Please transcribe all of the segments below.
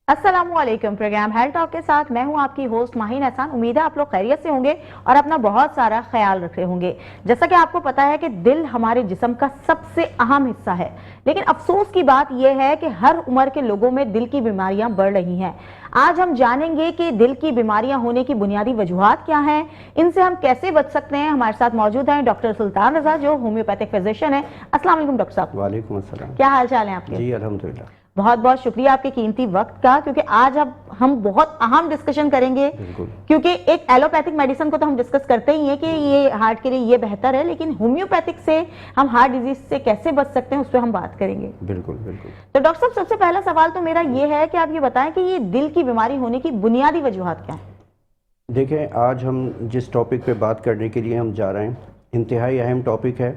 अस्सलामुअलैकुम। Programme health talk के साथ मैं हूं आपकी होस्ट माहिन एहसान। उम्मीद है आप लोग खैरियत से होंगे और अपना बहुत सारा ख्याल रख रहे होंगे। जैसा कि आपको पता है कि दिल हमारे जिस्म का सबसे अहम हिस्सा है, लेकिन अफसोस की बात यह है कि हर उम्र के लोगों में दिल की बीमारियां बढ़ रही हैं। आज हम जानेंगे कि दिल की बीमारियां होने की बुनियादी वजूहात क्या हैं, इनसे हम कैसे बच सकते हैं। हमारे साथ मौजूद हैं डॉक्टर सुल्तान रजा, जो होम्योपैथिक फिजिशियन है। अस्सलाम वालेकुम डॉक्टर साहब। वालेकुम अस्सलाम। क्या हाल चाल है आपके? जी अल्हम्दुलिल्लाह। बहुत बहुत शुक्रिया आपके कीमती वक्त का, क्योंकि आज अब हम बहुत अहम डिस्कशन करेंगे। क्योंकि एक एलोपैथिक मेडिसिन को तो हम डिस्कस करते ही हैं कि ये हार्ट के लिए ये बेहतर है, लेकिन होम्योपैथिक से हम हार्ट डिजीज से कैसे बच सकते हैं उस पर हम बात करेंगे। बिल्कुल बिल्कुल। तो डॉक्टर साहब, सबसे पहला सवाल तो मेरा ये है कि आप ये बताएं कि ये दिल की बीमारी होने की बुनियादी वजूहात क्या है। देखें, आज हम जिस टॉपिक पे बात करने के लिए हम जा रहे हैं, इंतहाई अहम टॉपिक है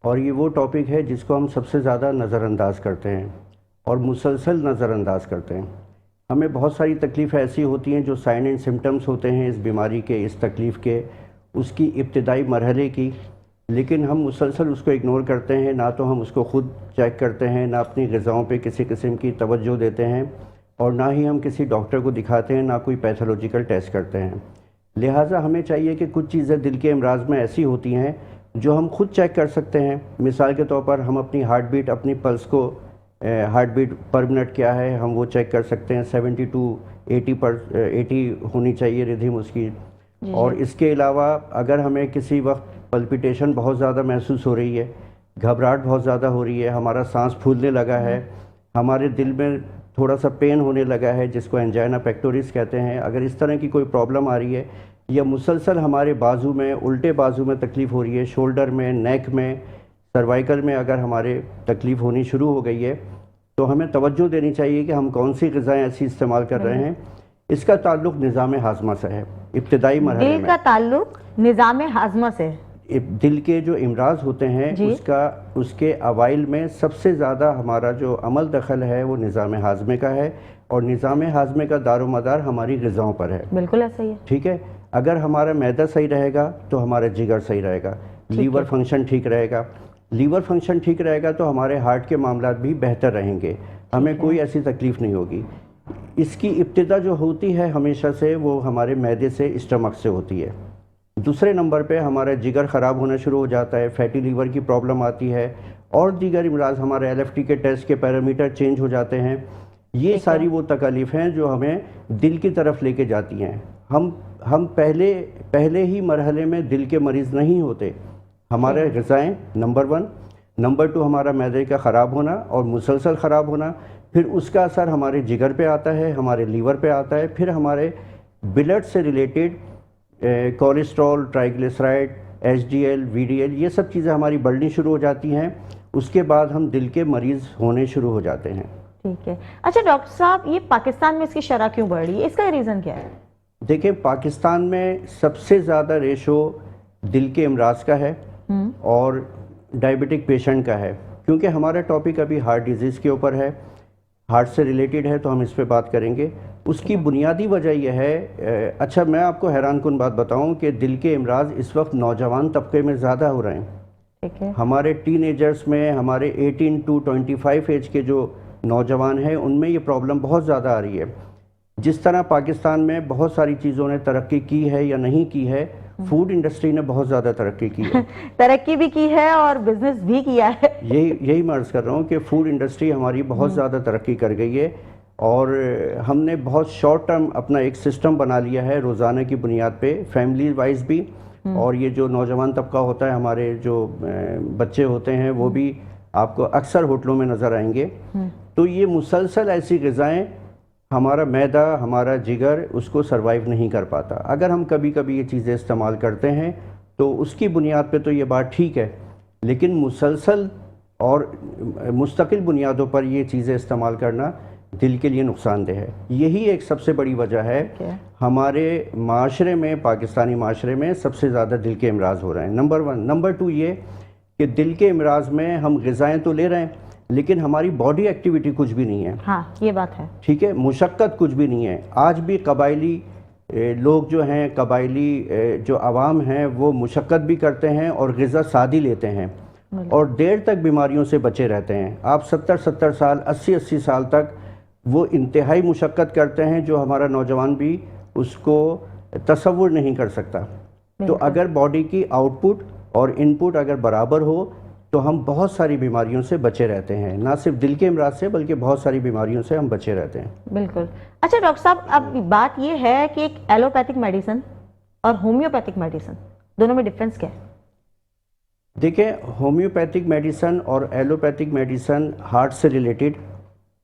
और ये वो टॉपिक है जिसको हम सबसे ज़्यादा नज़रअंदाज करते हैं और मुसलसल नज़रअंदाज करते हैं। हमें बहुत सारी तकलीफ़ें ऐसी होती हैं जो साइन एंड सिम्टम्स होते हैं इस बीमारी के, इस तकलीफ़ के, उसकी इब्तिदाई मरहले की, लेकिन हम मुसलसल उसको इग्नोर करते हैं। ना तो हम उसको ख़ुद चेक करते हैं, ना अपनी ग़िज़ाओं पे किसी किस्म की तवज्जो देते हैं और ना ही हम किसी डॉक्टर को दिखाते हैं, ना कोई पैथोलॉजिकल टेस्ट करते हैं। लिहाजा हमें चाहिए कि कुछ चीज़ें दिल के अमराज में ऐसी होती हैं जो हम खुद चेक कर सकते हैं। मिसाल के तौर पर हम अपनी हार्ट बीट, अपनी पल्स को, हार्ट बीट पर मिनट क्या है, हम वो चेक कर सकते हैं। 70 to 80 होनी चाहिए रिधिम उसकी। और इसके अलावा अगर हमें किसी वक्त पल्पिटेशन बहुत ज़्यादा महसूस हो रही है, घबराहट बहुत ज़्यादा हो रही है, हमारा सांस फूलने लगा है, हमारे दिल में थोड़ा सा पेन होने लगा है जिसको एंजाइना पेक्टोरिस कहते हैं, अगर इस तरह की कोई प्रॉब्लम आ रही है, या मुसलसल हमारे बाजू में, उल्टे बाजू में तकलीफ़ हो रही है, शोल्डर में, नेक में, सर्वाइकल में अगर हमारे तकलीफ़ होनी शुरू हो गई है, तो हमें तवज्जो देनी चाहिए कि हम कौन सी ग़िज़ाएँ ऐसी इस्तेमाल कर रहे हैं। इसका ताल्लुक़ निज़ाम हाज़मा से है। इब्तिदाई मरहले में दिल का ताल्लुक़ निज़ाम हाज़मा से, दिल के जो इमराज होते हैं उसके अवाइल में सबसे ज़्यादा हमारा जो अमल दखल है वो निज़ाम हाज़मे का है और निज़ाम हाज़मे का दारोमदार हमारी ग़िज़ाओं पर है। बिल्कुल ऐसा ही है। ठीक है, अगर हमारा मैदा सही रहेगा तो हमारा जिगर सही रहेगा, लीवर फंक्शन ठीक रहेगा, लीवर फंक्शन ठीक रहेगा तो हमारे हार्ट के मामला भी बेहतर रहेंगे, हमें कोई ऐसी तकलीफ़ नहीं होगी। इसकी इब्तिदा जो होती है हमेशा से वो हमारे मैदे से, स्टमक से होती है। दूसरे नंबर पे हमारा जिगर ख़राब होना शुरू हो जाता है, फैटी लीवर की प्रॉब्लम आती है और दीगर इमराज, हमारे LFT के टेस्ट के पैरामीटर चेंज हो जाते हैं। ये सारी वो तकलीफ़ हैं जो हमें दिल की तरफ लेके जाती हैं। हम पहले ही मरहले में दिल के मरीज़ नहीं होते। हमारे ग़िज़ाएँ नंबर 1, नंबर 2 हमारा मैदे का ख़राब होना और मुसलसल ख़राब होना, फिर उसका असर हमारे जिगर पे आता है, हमारे लीवर पे आता है, फिर हमारे ब्लड से related cholesterol, triglyceride, HDL, VDL, ये सब चीज़ें हमारी बढ़नी शुरू हो जाती हैं। उसके बाद हम दिल के मरीज़ होने शुरू हो जाते हैं। ठीक है। अच्छा डॉक्टर साहब, ये पाकिस्तान में इसकी शरह क्यों बढ़ रही है, इसका रीज़न क्या है? देखिए, पाकिस्तान में सबसे ज़्यादा रेशो दिल के अमराज का है और डायबिटिक पेशेंट का है। क्योंकि हमारा टॉपिक अभी हार्ट डिजीज़ के ऊपर है, हार्ट से रिलेटेड है, तो हम इस पे बात करेंगे। उसकी बुनियादी वजह यह है, अच्छा मैं आपको हैरान कुन बात बताऊं कि दिल के अमराज इस वक्त नौजवान तबके में ज़्यादा हो रहे हैं। ठीक है। हमारे टीनेजर्स में, हमारे 18 to 25 एज के जो नौजवान हैं उनमें ये प्रॉब्लम बहुत ज़्यादा आ रही है। जिस तरह पाकिस्तान में बहुत सारी चीज़ों ने तरक्की की है या नहीं की है, फूड इंडस्ट्री ने बहुत ज़्यादा तरक्की की है। तरक्की भी की है और बिजनेस भी किया है। यही मैं अर्ज़ कर रहा हूँ कि फूड इंडस्ट्री हमारी बहुत ज़्यादा तरक्की कर गई है और हमने बहुत शॉर्ट टर्म अपना एक सिस्टम बना लिया है रोज़ाना की बुनियाद पे, फैमिली वाइज भी। और ये जो नौजवान तबका होता है, हमारे जो बच्चे होते हैं, वो भी आपको अक्सर होटलों में नज़र आएंगे। तो ये मुसलसल ऐसी ग़िज़ाएँ, हमारा मैदा, हमारा जिगर उसको सरवाइव नहीं कर पाता। अगर हम कभी कभी ये चीज़ें इस्तेमाल करते हैं तो उसकी बुनियाद पे तो ये बात ठीक है, लेकिन मुसलसल और मुस्तकिल बुनियादों पर ये चीज़ें इस्तेमाल करना दिल के लिए नुकसानदेह है। यही एक सबसे बड़ी वजह है हमारे माशरे में, पाकिस्तानी माशरे में सबसे ज़्यादा दिल के अमराज हो रहे हैं। नंबर 1। नंबर 2 ये कि दिल के अमराज में हम ग़िज़ाएँ तो ले रहे हैं लेकिन हमारी बॉडी एक्टिविटी कुछ भी नहीं है। हाँ, ये बात है। ठीक है, मुशक्क़त कुछ भी नहीं है। आज भी कबायली लोग जो हैं, कबायली जो आवाम हैं, वो मुशक्क़त भी करते हैं और ग़िज़ा सादी लेते हैं और देर तक बीमारियों से बचे रहते हैं। आप 70-70 साल, 80-80 साल तक वो इंतहाई मुशक्क़त करते हैं जो हमारा नौजवान भी उसको तसव्वुर नहीं कर सकता। तो बिल्कुल। अगर बॉडी की आउटपुट और इनपुट अगर बराबर हो तो हम बहुत सारी बीमारियों से बचे रहते हैं, ना सिर्फ दिल के अमराज से बल्कि बहुत सारी बीमारियों से हम बचे रहते हैं। बिल्कुल। अच्छा डॉक्टर साहब, अब बात ये है कि एक एलोपैथिक मेडिसिन और होम्योपैथिक मेडिसिन दोनों में डिफरेंस क्या है? देखिए, होम्योपैथिक मेडिसन और एलोपैथिक मेडिसन हार्ट से रिलेटेड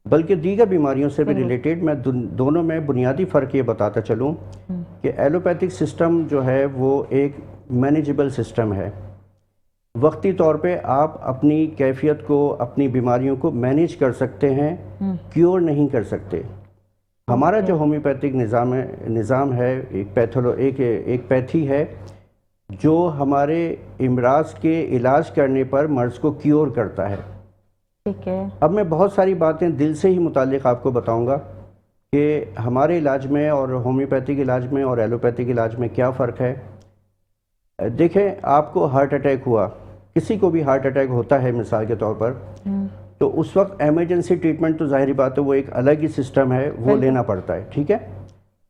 बल्कि दीगर बीमारियों से भी रिलेटेड, मैं दोनों में बुनियादी फ़र्क ये बताता चलूँ कि एलोपैथिक सिस्टम जो है वो एक मैनेजेबल सिस्टम है। वक्ती तौर पे आप अपनी कैफियत को, अपनी बीमारियों को मैनेज कर सकते हैं, क्योर नहीं कर सकते। हमारा जो होम्योपैथिक निज़ाम है एक पैथी है जो हमारे इमराज के इलाज करने पर मर्ज़ को क्योर करता है। ठीक है। अब मैं बहुत सारी बातें दिल से ही मुतालिक आपको बताऊंगा कि हमारे इलाज में और होम्योपैथिक इलाज में और एलोपैथिक इलाज में क्या फ़र्क है। देखें, आपको हार्ट अटैक हुआ, किसी को भी हार्ट अटैक होता है मिसाल के तौर पर, तो उस वक्त एमरजेंसी ट्रीटमेंट तो ज़ाहिर बात है वो एक अलग ही सिस्टम है, वो लेना पड़ता है, ठीक है,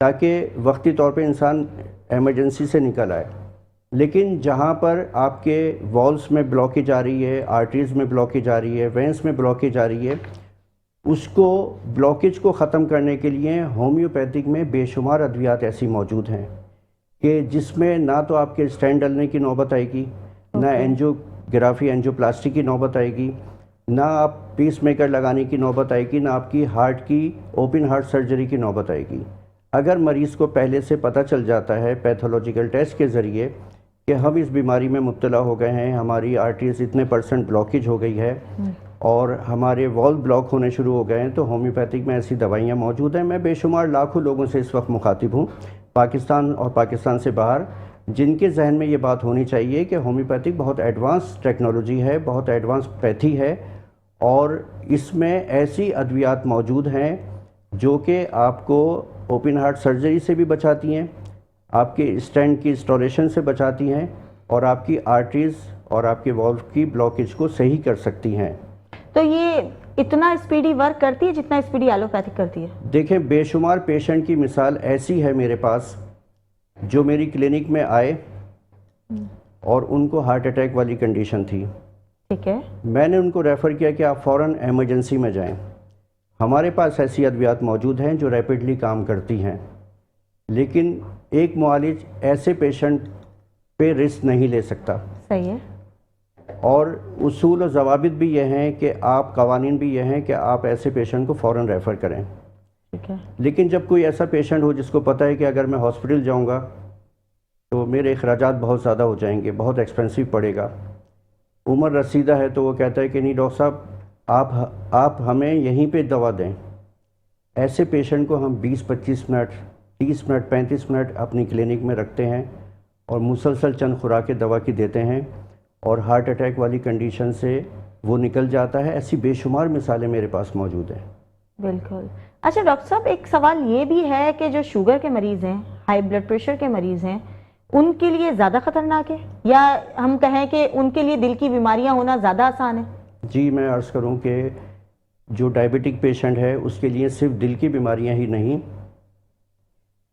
ताकि वक्ती तौर पे इंसान एमरजेंसी से निकल आए। लेकिन जहाँ पर आपके वॉल्स में ब्लॉकेज आ रही है, आर्टरीज़ में ब्लॉकेज आ रही है, वेंस में ब्लॉकेज आ रही है, उसको ब्लॉकेज को ख़त्म करने के लिए होम्योपैथिक में बेशुमार अद्वियात ऐसी मौजूद हैं कि जिसमें ना तो आपके स्टेंट डलने की नौबत आएगी, ना एंजियोग्राफी एंजियोप्लास्टी की नौबत आएगी, ना आप पीस मेकर लगाने की नौबत आएगी, ना आपकी हार्ट की ओपन हार्ट सर्जरी की नौबत आएगी। अगर मरीज़ को पहले से पता चल जाता है पैथोलॉजिकल टेस्ट के ज़रिए कि हम इस बीमारी में मुब्तला हो गए हैं, हमारी आर्टरीज इतने % ब्लॉकेज हो गई है और हमारे वॉल्व ब्लॉक होने शुरू हो गए हैं, तो होम्योपैथिक में ऐसी दवाइयाँ मौजूद हैं। मैं बेशुमार लाखों लोगों से इस वक्त मुखातिब हूँ, पाकिस्तान और पाकिस्तान से बाहर, जिनके जहन में ये बात होनी चाहिए कि होम्योपैथिक बहुत एडवांस टेक्नोलॉजी है, बहुत एडवांस पैथी है और इसमें ऐसी अद्वियात मौजूद हैं जो कि आपको ओपन हार्ट सर्जरी से भी बचाती हैं, आपके स्टेंट की इंस्टॉलेशन से बचाती हैं और आपकी आर्टरीज और आपके वॉल्व की ब्लॉकेज को सही कर सकती हैं। तो ये इतना स्पीडी वर्क करती है जितना स्पीडी एलोपैथिक करती है? देखें, बेशुमार पेशेंट की मिसाल ऐसी है मेरे पास जो मेरी क्लिनिक में आए और उनको हार्ट अटैक वाली कंडीशन थी। ठीक है। मैंने उनको रेफ़र किया कि आप फ़ौरन एमरजेंसी में जाएं। हमारे पास ऐसी अद्वियात मौजूद हैं जो रैपिडली काम करती हैं, लेकिन एक मुआलिज ऐसे पेशेंट पे रिस्क नहीं ले सकता। सही है। और उसूल और ज़वाबित भी ये हैं कि आप, कवानीन भी ये हैं कि आप ऐसे पेशेंट को फ़ौरन रेफ़र करें। ठीक है। लेकिन जब कोई ऐसा पेशेंट हो जिसको पता है कि अगर मैं हॉस्पिटल जाऊंगा तो मेरे अखराजात बहुत ज़्यादा हो जाएंगे, बहुत एक्सपेंसिव पड़ेगा, उम्र रसीदा है, तो वो कहता है कि नहीं डॉक्टर साहब आप हमें यहीं पे दवा दें। ऐसे पेशेंट को हम 20-25 मिनट, 30 मिनट, 35 मिनट अपनी क्लिनिक में रखते हैं और मुसलसल चंद खुराकें दवा की देते हैं और हार्ट अटैक वाली कंडीशन से वो निकल जाता है। ऐसी बेशुमार मिसालें मेरे पास मौजूद हैं। बिल्कुल। अच्छा डॉक्टर साहब, एक सवाल ये भी है कि जो शुगर के मरीज़ हैं, हाई ब्लड प्रेशर के मरीज़ हैं, उनके लिए ज़्यादा ख़तरनाक है या हम कहें कि उनके लिए दिल की बीमारियां होना ज़्यादा आसान है? जी, मैं अर्ज़ करूं कि जो डायबिटिक पेशेंट है उसके लिए सिर्फ दिल की बीमारियां ही नहीं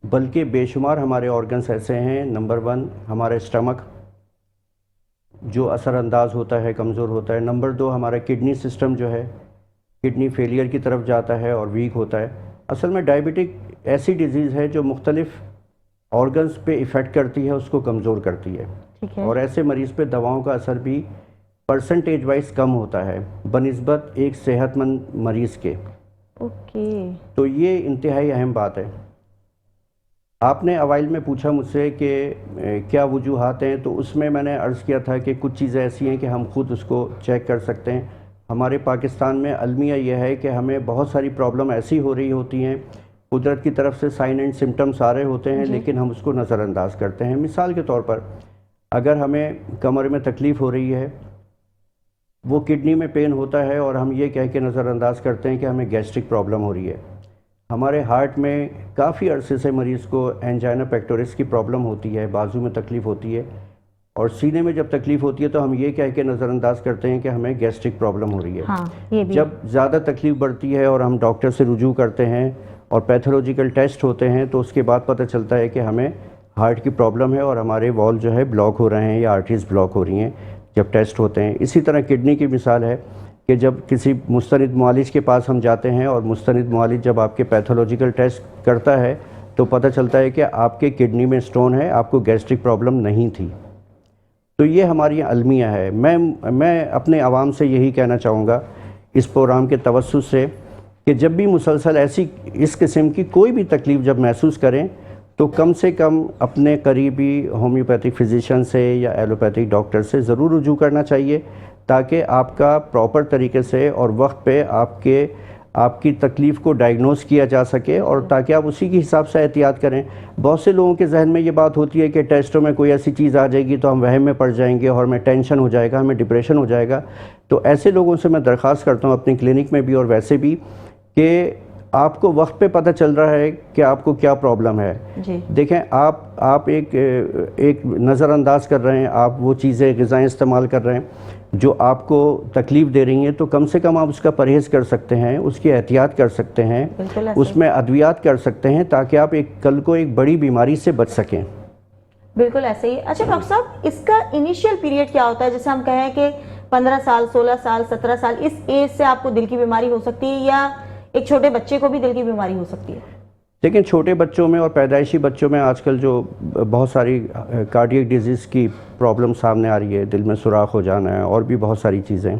बल्कि बेशुमार हमारे ऑर्गन्स ऐसे हैं। नंबर 1 हमारा स्टमक जो असरअंदाज होता है, कमज़ोर होता है। नंबर 2 हमारा किडनी सिस्टम जो है, किडनी फेलियर की तरफ जाता है और वीक होता है। असल में डायबिटिक ऐसी डिज़ीज़ है जो मुख्तलिफ़ ऑर्गन्स पे इफ़ेक्ट करती है, उसको कमज़ोर करती है। ठीक है। और ऐसे मरीज़ पे दवाओं का असर भी परसेंटेज वाइज कम होता है बनिस्बत एक सेहतमंद मरीज़ के। ओके। तो ये इंतहाई अहम बात है। आपने अवाइल में पूछा मुझसे कि क्या वजूहात हैं, तो उसमें मैंने अर्ज़ किया था कि कुछ चीज़ें ऐसी हैं कि हम खुद उसको चेक कर सकते हैं। हमारे पाकिस्तान में अलमिया यह है कि हमें बहुत सारी प्रॉब्लम ऐसी हो रही होती हैं, कुदरत की तरफ से साइन एंड सिम्टम्स आ रहे होते हैं, लेकिन हम उसको नज़रअंदाज करते हैं। मिसाल के तौर पर अगर हमें कमर में तकलीफ़ हो रही है, वो किडनी में पेन होता है और हम ये कह के नज़रअंदाज करते हैं कि हमें गैस्ट्रिक प्रॉब्लम हो रही है। हमारे हार्ट में काफ़ी अरसे से मरीज़ को एंजाइना पेक्टोरिस की प्रॉब्लम होती है, बाजू में तकलीफ़ होती है, और सीने में जब तकलीफ़ होती है तो हम ये कह के नज़रअंदाज करते हैं कि हमें गैस्ट्रिक प्रॉब्लम हो रही है। हाँ, ये भी। जब ज़्यादा तकलीफ़ बढ़ती है और हम डॉक्टर से रुजू करते हैं और पैथोलॉजिकल टेस्ट होते हैं तो उसके बाद पता चलता है कि हमें हार्ट की प्रॉब्लम है और हमारे वॉल जो है ब्लॉक हो रहे हैं या आर्टरीज ब्लॉक हो रही हैं जब टेस्ट होते हैं। इसी तरह किडनी की मिसाल है कि जब किसी मुस्तनिद मुआलिज के पास हम जाते हैं और मुस्तनिद मुआलिज जब आपके पैथोलॉजिकल टेस्ट करता है तो पता चलता है कि आपके किडनी में स्टोन है, आपको गैस्ट्रिक प्रॉब्लम नहीं थी। तो ये हमारी अलमिया है। मैं अपने आवाम से यही कहना चाहूँगा इस प्रोग्राम के तवस्सुस से कि जब भी मुसलसल ऐसी इस किस्म की कोई भी तकलीफ़ जब महसूस करें तो कम से कम अपने करीबी होम्योपैथिक फिजिशियन से या एलोपैथिक डॉक्टर से ज़रूर रुजू करना चाहिए ताकि आपका प्रॉपर तरीके से और वक्त पे आपकी तकलीफ़ को डायग्नोस किया जा सके और ताकि आप उसी के हिसाब से एहतियात करें। बहुत से लोगों के जहन में ये बात होती है कि टेस्टों में कोई ऐसी चीज़ आ जाएगी तो हम वहम में पड़ जाएंगे और हमें टेंशन हो जाएगा, हमें डिप्रेशन हो जाएगा। तो ऐसे लोगों से मैं दरख्वास्त करता हूँ अपनी क्लिनिक में भी और वैसे भी कि आपको वक्त पे पता चल रहा है कि आपको क्या प्रॉब्लम है जी। देखें, आप एक नज़रअंदाज कर रहे हैं, आप वो चीज़ें ग़िज़ाएँ इस्तेमाल कर रहे हैं जो आपको तकलीफ़ दे रही हैं, तो कम से कम आप उसका परहेज़ कर सकते हैं, उसकी एहतियात कर सकते हैं, उसमें अद्वियात कर सकते हैं ताकि आप कल को एक बड़ी बीमारी से बच सकें। बिल्कुल ऐसे ही। अच्छा डॉक्टर साहब, इसका इनिशियल पीरियड क्या होता है? जैसे हम कहें कि 15 साल, 16 साल, 17 साल, इस एज से आपको दिल की बीमारी हो सकती है या एक छोटे बच्चे को भी दिल की बीमारी हो सकती है? लेकिन छोटे बच्चों में और पैदाइशी बच्चों में आजकल जो बहुत सारी कार्डियक डिजीज़ की प्रॉब्लम सामने आ रही है, दिल में सुराख हो जाना है और भी बहुत सारी चीज़ें।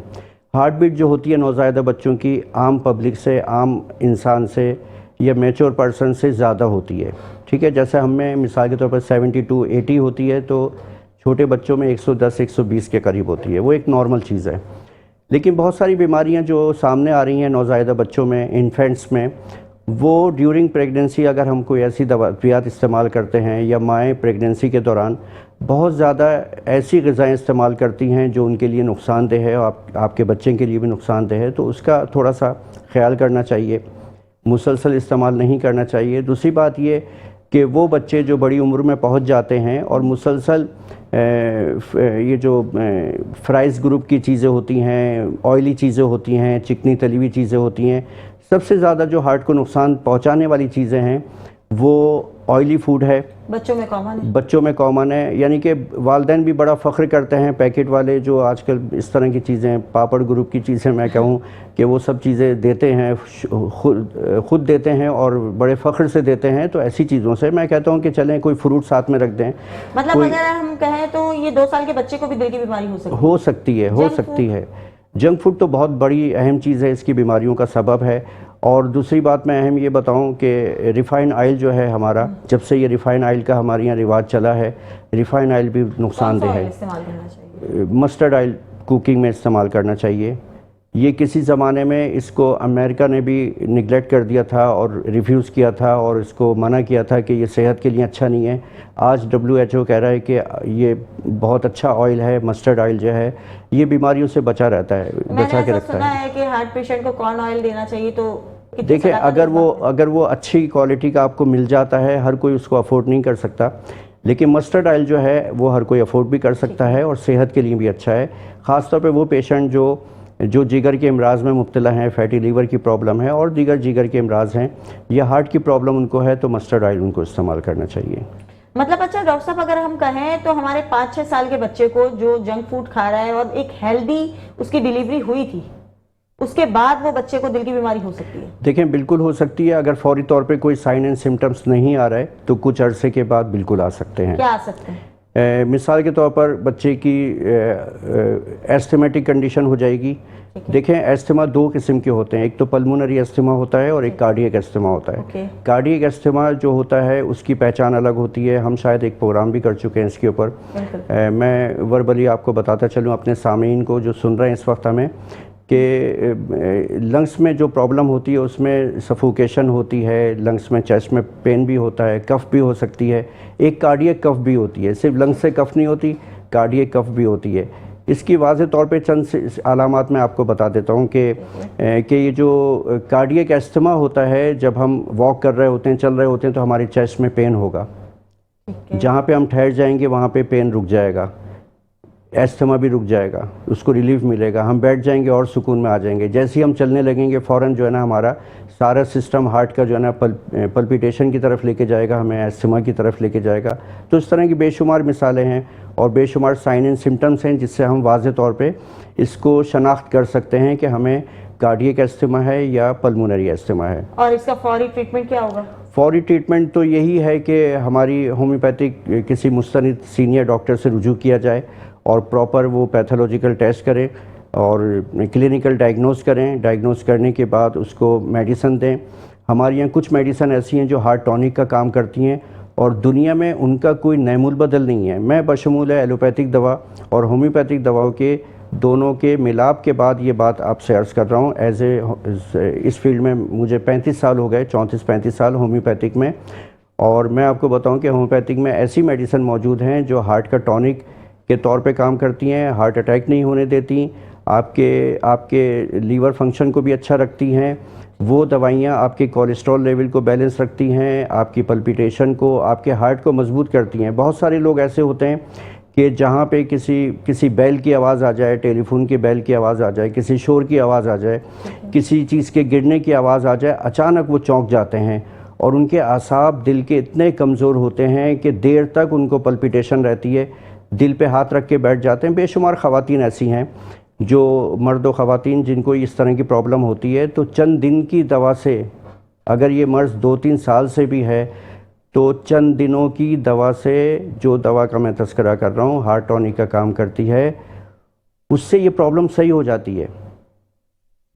हार्ट बीट जो होती है नौज़ायदा बच्चों की आम पब्लिक से, आम इंसान से या मैच्योर पर्सन से ज़्यादा होती है। ठीक है, जैसे हमें मिसाल के तौर पर 72-80 होती है तो छोटे बच्चों में 110-120 के करीब होती है। वो एक नॉर्मल चीज़ है। लेकिन बहुत सारी बीमारियां जो सामने आ रही हैं नौज़ायदा बच्चों में, इन्फेंट्स में, वो ड्यूरिंग प्रेगनेंसी अगर हम कोई ऐसी दवाइयात इस्तेमाल करते हैं या माएँ प्रेगनेंसी के दौरान बहुत ज़्यादा ऐसी ग़िज़ाएँ इस्तेमाल करती हैं जो उनके लिए नुकसानदेह है और आपके बच्चे के लिए भी नुकसानदेह है, तो उसका थोड़ा सा ख्याल करना चाहिए, मुसलसल इस्तेमाल नहीं करना चाहिए। दूसरी बात ये कि वो बच्चे जो बड़ी उम्र में पहुंच जाते हैं और मुसलसल ये जो फ्राइज़ ग्रुप की चीज़ें होती हैं, ऑयली चीज़ें होती हैं, चिकनी तली हुई चीज़ें होती हैं, सबसे ज़्यादा जो हार्ट को नुकसान पहुंचाने वाली चीज़ें हैं वो ऑयली फूड है। बच्चों में कॉमन है। बच्चों में कॉमन है, यानी कि वालिदैन भी बड़ा फ़ख्र करते हैं पैकेट वाले जो आजकल इस तरह की चीज़ें, पापड़ ग्रुप की चीज़ें मैं कहूँ कि वो सब चीज़ें देते हैं, खुद देते हैं और बड़े फ़ख्र से देते हैं। तो ऐसी चीज़ों से मैं कहता हूँ कि चलें कोई फ्रूट साथ में रख दें। मतलब अगर हम कहें तो ये 2 साल के बच्चे को भी दिल की बीमारी हो सकती है। जंक फूड तो बहुत बड़ी अहम चीज़ है, इसकी बीमारियों का सबब है। और दूसरी बात मैं अहम ये बताऊं कि रिफ़ाइन ऑयल जो है हमारा, जब से ये रिफ़ाइन ऑयल का हमारे यहाँ रिवाज चला है, रिफ़ाइन ऑयल भी नुकसानदेह है। मस्टर्ड ऑयल कुकिंग में इस्तेमाल करना चाहिए। ये किसी ज़माने में इसको अमेरिका ने भी निगलेक्ट कर दिया था और रिफ्यूज़ किया था और इसको मना किया था कि ये सेहत के लिए अच्छा नहीं है। आज WHO कह रहा है कि ये बहुत अच्छा ऑयल है, मस्टर्ड ऑयल जो है ये बीमारियों से बचा रहता है, बचा के रखता है। कि हार्ट पेशेंट को कॉर्न ऑयल देना चाहिए, तो देखिए अगर वो अच्छी क्वालिटी का आपको मिल जाता है, हर कोई उसको अफोर्ड नहीं कर सकता, लेकिन मस्टर्ड ऑयल जो है वो हर कोई अफोर्ड भी कर सकता है और सेहत के लिए भी अच्छा है। ख़ास तौर पे वो पेशेंट जो जिगर के अमराज में मुब्तला हैं, फैटी लीवर की प्रॉब्लम है और दीगर जिगर के अमराज हैं या हार्ट की प्रॉब्लम उनको है, तो मस्टर्ड ऑयल उनको इस्तेमाल करना चाहिए। मतलब अच्छा डॉक्टर साहब, अगर हम कहें तो हमारे 5-6 साल के बच्चे को जो जंक फूड खा रहा है और एक हेल्दी उसकी डिलीवरी हुई थी, उसके बाद वो बच्चे को दिल की बीमारी हो सकती है? देखें बिल्कुल हो सकती है। अगर फौरी तौर पे कोई साइन एंड सिम्टम्स नहीं आ रहा है तो कुछ अरसे के बाद बिल्कुल आ सकते हैं। क्या आ सकते हैं? मिसाल के तौर पर बच्चे की एस्थमेटिक कंडीशन हो जाएगी। देखें एस्थमा 2 किस्म के होते हैं, एक तो पल्मोनरी एस्थमा होता है और एक कार्डियक एस्थमा होता है। कार्डियक एस्थमा जो होता है उसकी पहचान अलग होती है, हम शायद एक प्रोग्राम भी कर चुके हैं इसके ऊपर। मैं वर्बली आपको बताता चलूँ अपने सामीन को जो सुन रहे हैं इस वक्त हमें, कि लंग्स में जो प्रॉब्लम होती है उसमें सफोकेशन होती है, लंग्स में चेस्ट में पेन भी होता है, कफ भी हो सकती है, एक कार्डियक कफ भी होती है, सिर्फ लंग्स से कफ नहीं होती, कार्डियक कफ भी होती है। इसकी वाज़ेह तौर पे चंद अलामात मैं आपको बता देता हूँ कि ये जो कार्डियक एस्थमा होता है, जब हम वॉक कर रहे होते हैं, चल रहे होते हैं, तो हमारे चेस्ट में पेन होगा, जहाँ पे हम ठहर जाएंगे वहाँ पे पेन रुक जाएगा, एस्थमा भी रुक जाएगा, उसको रिलीफ मिलेगा, हम बैठ जाएंगे और सुकून में आ जाएंगे। जैसे ही हम चलने लगेंगे फ़ौरन जो है ना हमारा सारा सिस्टम हार्ट का जो है ना पल्पिटेशन की तरफ लेके जाएगा, हमें एस्थमा की तरफ लेके जाएगा। तो इस तरह की बेशुमार मिसालें हैं और बेशुमार साइन एंड सिम्टम्स हैं जिससे हम वाज़े तौर पे इसको शनाख्त कर सकते हैं कि हमें कार्डियक एस्थमा है या पल्मोनरी एस्थमा है। और इसका फौरी ट्रीटमेंट क्या होगा? फौरी ट्रीटमेंट तो यही है कि हमारी होम्योपैथिक किसी मुस्तनिद सीनियर डॉक्टर से रुजू किया जाए और प्रॉपर वो पैथोलॉजिकल टेस्ट करें और क्लिनिकल डायग्नोस करें। डायग्नोस करने के बाद उसको मेडिसन दें। हमारे यहाँ कुछ मेडिसन ऐसी हैं जो हार्ट टॉनिक का काम करती हैं और दुनिया में उनका कोई नैमुल बदल नहीं है। मैं बशमूल एलोपैथिक दवा और होम्योपैथिक दवाओं के दोनों के मिलाप के बाद ये बात आपसे अर्ज़ कर रहा हूँ। एज ए इस फील्ड में मुझे 35 साल हो गए, 34-35 साल होम्योपैथिक में। और मैं आपको बताऊँ कि होम्योपैथिक में ऐसी मेडिसिन मौजूद हैं जो हार्ट का टॉनिक के तौर पे काम करती हैं, हार्ट अटैक नहीं होने देती, आपके लीवर फंक्शन को भी अच्छा रखती हैं। वो दवाइयाँ आपके कोलेस्ट्रॉल लेवल को बैलेंस रखती हैं, आपकी पल्पिटेशन को, आपके हार्ट को मजबूत करती हैं। बहुत सारे लोग ऐसे होते हैं कि जहाँ पे किसी बैल की आवाज़ आ जाए, टेलीफोन की बैल की आवाज़ आ जाए, किसी शोर की आवाज़ आ जाए, किसी चीज़ के गिरने की आवाज़ आ जाए, अचानक वो चौंक जाते हैं और उनके आसाब दिल के इतने कमज़ोर होते हैं कि देर तक उनको पल्पिटेशन रहती है, दिल पे हाथ रख के बैठ जाते हैं। बेशुमार ख़वातीन ऐसी हैं जो मर्द व ख़वातीन जिनको इस तरह की प्रॉब्लम होती है, तो चंद दिन की दवा से, अगर ये मर्ज़ 2-3 साल से भी है तो चंद दिनों की दवा से, जो दवा का मैं तज़किरा कर रहा हूँ हार्ट टॉनिक का काम करती है, उससे ये प्रॉब्लम सही हो जाती है।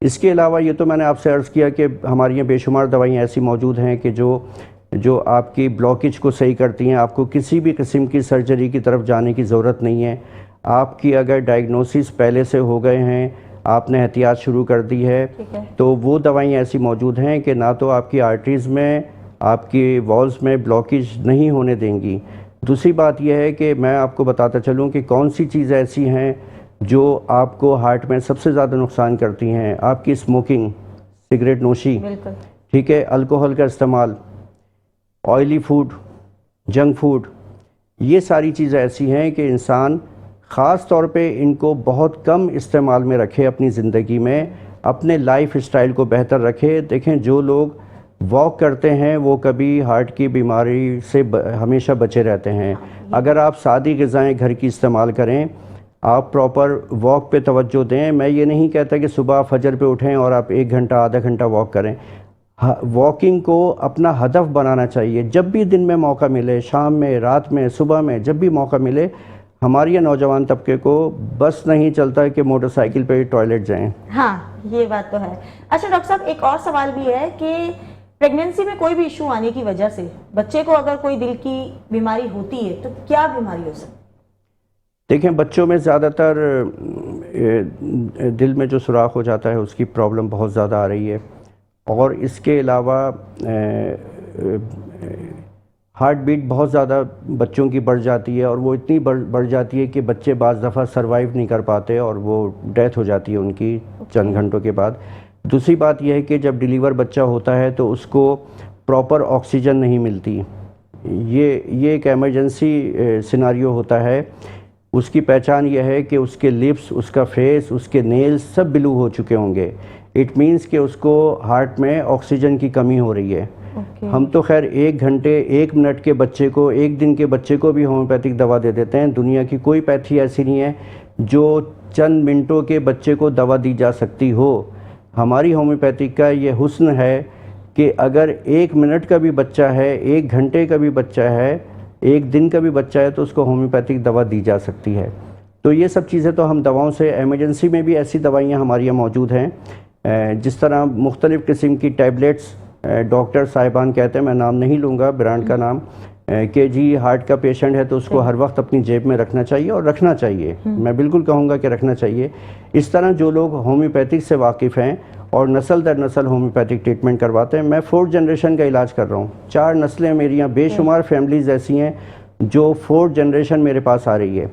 इसके अलावा ये तो मैंने आपसे अर्ज़ किया कि हमारे यहाँ बेशुमार दवाइयाँ ऐसी मौजूद हैं कि जो आपकी ब्लॉकेज को सही करती हैं। आपको किसी भी किस्म की सर्जरी की तरफ जाने की ज़रूरत नहीं है। आपकी अगर डायग्नोसिस पहले से हो गए हैं, आपने एहतियात शुरू कर दी है, तो वो दवाइयाँ ऐसी मौजूद हैं कि ना तो आपकी आर्टरीज़ में, आपकी वॉल्स में ब्लॉकेज नहीं होने देंगी। दूसरी बात यह है कि मैं आपको बताता चलूँ कि कौन सी चीज़ें ऐसी हैं जो आपको हार्ट में सबसे ज़्यादा नुकसान करती हैं। आपकी स्मोकिंग, सिगरेट नोशी, ठीक है, अल्कोहल का इस्तेमाल, ऑयली फूड, जंक फूड, ये सारी चीज़ें ऐसी हैं कि इंसान ख़ास तौर पे इनको बहुत कम इस्तेमाल में रखे अपनी ज़िंदगी में, अपने लाइफ स्टाइल को बेहतर रखे। देखें, जो लोग वॉक करते हैं वो कभी हार्ट की बीमारी से हमेशा बचे रहते हैं। अगर आप सादी ग़िज़ाएँ घर की इस्तेमाल करें, आप प्रॉपर वॉक पे तवज्जो दें। मैं ये नहीं कहता कि सुबह फजर पे उठें और आप 1 घंटा आधा घंटा वॉक करें। वॉकिंग को अपना हदफ बनाना चाहिए। जब भी दिन में मौका मिले, शाम में, रात में, सुबह में, जब भी मौका मिले। हमारे यहाँ नौजवान तबके को बस नहीं चलता कि मोटरसाइकिल पे टॉयलेट जाएं। हाँ, ये बात तो है। अच्छा डॉक्टर साहब, एक और सवाल भी है कि प्रेगनेंसी में कोई भी इशू आने की वजह से बच्चे को अगर कोई दिल की बीमारी होती है तो क्या बीमारी हो सकती है? देखें, बच्चों में ज़्यादातर दिल में जो सुराख हो जाता है उसकी प्रॉब्लम बहुत ज़्यादा आ रही है। और इसके अलावा हार्ट बीट बहुत ज़्यादा बच्चों की बढ़ जाती है और वो इतनी बढ़ जाती है कि बच्चे बाज़ दफ़ा सरवाइव नहीं कर पाते और वो डेथ हो जाती है उनकी चंद घंटों के बाद। दूसरी बात यह है कि जब डिलीवर बच्चा होता है तो उसको प्रॉपर ऑक्सीजन नहीं मिलती। ये एक एमरजेंसी सिनारियो होता है। उसकी पहचान यह है कि उसके लिप्स, उसका फेस, उसके नेल्स सब ब्लू हो चुके होंगे। इट मीन्स कि उसको हार्ट में ऑक्सीजन की कमी हो रही है। हम तो खैर 1 घंटे 1 मिनट के बच्चे को, 1 दिन के बच्चे को भी होम्योपैथिक दवा दे देते हैं। दुनिया की कोई पैथी ऐसी नहीं है जो चंद मिनटों के बच्चे को दवा दी जा सकती हो। हमारी होम्योपैथिक का ये हुस्न है कि अगर 1 मिनट का भी बच्चा है, 1 घंटे का भी बच्चा है, 1 दिन का भी बच्चा है, तो उसको होम्योपैथिक दवा दी जा सकती है। तो ये सब चीज़ें तो हम दवाओं से, एमरजेंसी में भी ऐसी दवाइयाँ हमारे यहाँ मौजूद हैं। जिस तरह मुख्तलिफ़ किस्म की टैबलेट्स डॉक्टर साहिबान कहते हैं, मैं नाम नहीं लूँगा ब्रांड का नाम, कि जी हार्ट का पेशेंट है तो उसको हर वक्त अपनी जेब में रखना चाहिए और रखना चाहिए। मैं बिल्कुल कहूँगा कि रखना चाहिए। इस तरह जो लोग होम्योपैथिक से वाकिफ़ हैं और नस्ल दर नस्ल होम्योपैथिक ट्रीटमेंट करवाते हैं, मैं 4th जनरेशन का इलाज कर रहा हूँ। 4 नस्लें मेरी यहाँ, बेशुमार फैमिलीज़ ऐसी हैं जो 4th जनरेशन मेरे पास आ रही है।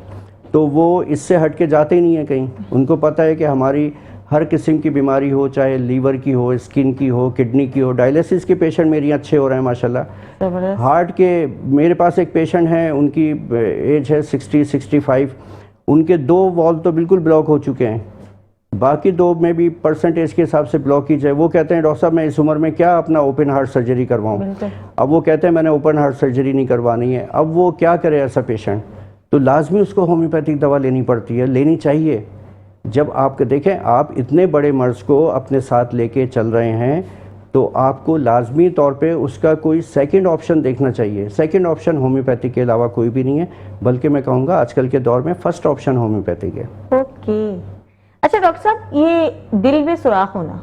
तो वो इससे हट के जाते ही नहीं है कहीं। उनको पता है कि हमारी हर किस्म की बीमारी हो, चाहे लीवर की हो, स्किन की हो, किडनी की हो। डायलिसिस के पेशेंट मेरे यहाँ अच्छे हो रहे हैं माशाल्लाह। हार्ट के मेरे पास एक पेशेंट हैं, उनकी एज है 60-65 उनके 2 वॉल्व तो बिल्कुल ब्लॉक हो चुके हैं, बाकी 2 में भी परसेंटेज के हिसाब से ब्लॉक की जाए। वो कहते हैं डॉक्टर साहब मैं इस उम्र में क्या अपना ओपन हार्ट सर्जरी करवाऊँ। अब वो कहते हैं मैंने ओपन हार्ट सर्जरी नहीं करवानी है। अब वो क्या करे ऐसा पेशेंट? तो लाजमी उसको होम्योपैथिक दवा लेनी पड़ती है, लेनी चाहिए। जब आप देखें आप इतने बड़े मर्ज़ को अपने साथ लेके चल रहे हैं तो आपको लाजमी तौर पे उसका कोई सेकंड ऑप्शन देखना चाहिए। सेकंड ऑप्शन होम्योपैथिक के अलावा कोई भी नहीं है, बल्कि मैं कहूँगा आजकल के दौर में फर्स्ट ऑप्शन होम्योपैथिक है। ओके। अच्छा डॉक्टर साहब, ये दिल में सुराख होना,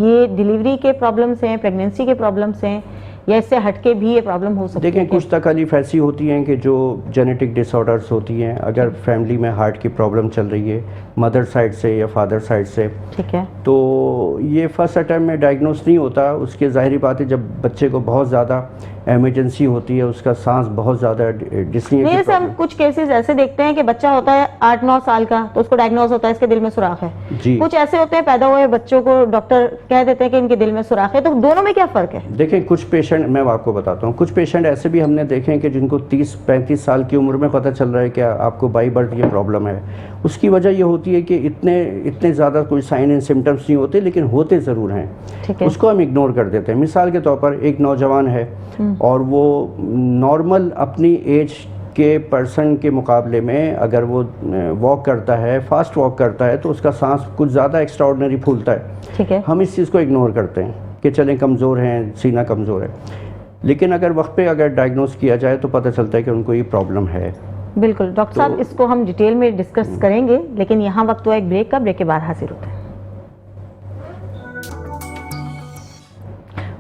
ये डिलीवरी के प्रॉब्लम्स हैं, प्रेगनेंसी के प्रॉब्लम्स हैं, या इससे हटके भी ये प्रॉब्लम हो सकती है? देखें कुछ तकलीफ ऐसी होती हैं कि जो जेनेटिक डिसऑर्डर्स होती हैं। अगर फैमिली में हार्ट की प्रॉब्लम चल रही है मदर साइड से या फादर साइड से, ठीक है, तो ये फर्स्ट अटैम्प्ट में डायग्नोस नहीं होता। उसके ज़ाहिरी बात है जब बच्चे को बहुत ज़्यादा इमरजेंसी होती है, उसका सांस बहुत ज़्यादा डिस्निया नहीं, जैसे हम कुछ केसेस ऐसे देखते हैं कि बच्चा होता है 8-9 साल का तो उसको डायग्नोस होता है इसके दिल में सुराख है जी। कुछ ऐसे होते हैं पैदा हुए बच्चों को डॉक्टर कह देते हैं कि इनके दिल में सुराख है। तो दोनों में क्या फ़र्क है? देखें कुछ पेशेंट, मैं आपको बताता हूँ, कुछ पेशेंट ऐसे भी हमने देखे हैं कि जिनको 30-35 साल की उम्र में पता चल रहा है कि आपको बाई बर्थ ये प्रॉब्लम है। उसकी वजह ये होती है कि इतने ज़्यादा कोई साइन एंड सिम्टम्स नहीं होते, लेकिन होते ज़रूर हैं। ठीक है। उसको हम इग्नोर कर देते हैं। मिसाल के तौर पर एक नौजवान है और वो नॉर्मल अपनी एज के पर्सन के मुकाबले में अगर वो वॉक करता है, फास्ट वॉक करता है, तो उसका सांस कुछ ज़्यादा एक्स्ट्राऑर्डिनरी फूलता है। ठीक है। हम इस चीज़ को इग्नोर करते हैं कि चलें कमज़ोर हैं, सीना कमज़ोर है, लेकिन अगर वक्त पे अगर डायग्नोस किया जाए तो पता चलता है कि उनको ये प्रॉब्लम है। बिल्कुल डॉक्टर साहब, इसको हम डिटेल में डिस्कस करेंगे, लेकिन यहाँ वक्त हुआ एक ब्रेक का। ब्रेक के बाद हाजिर होते हैं।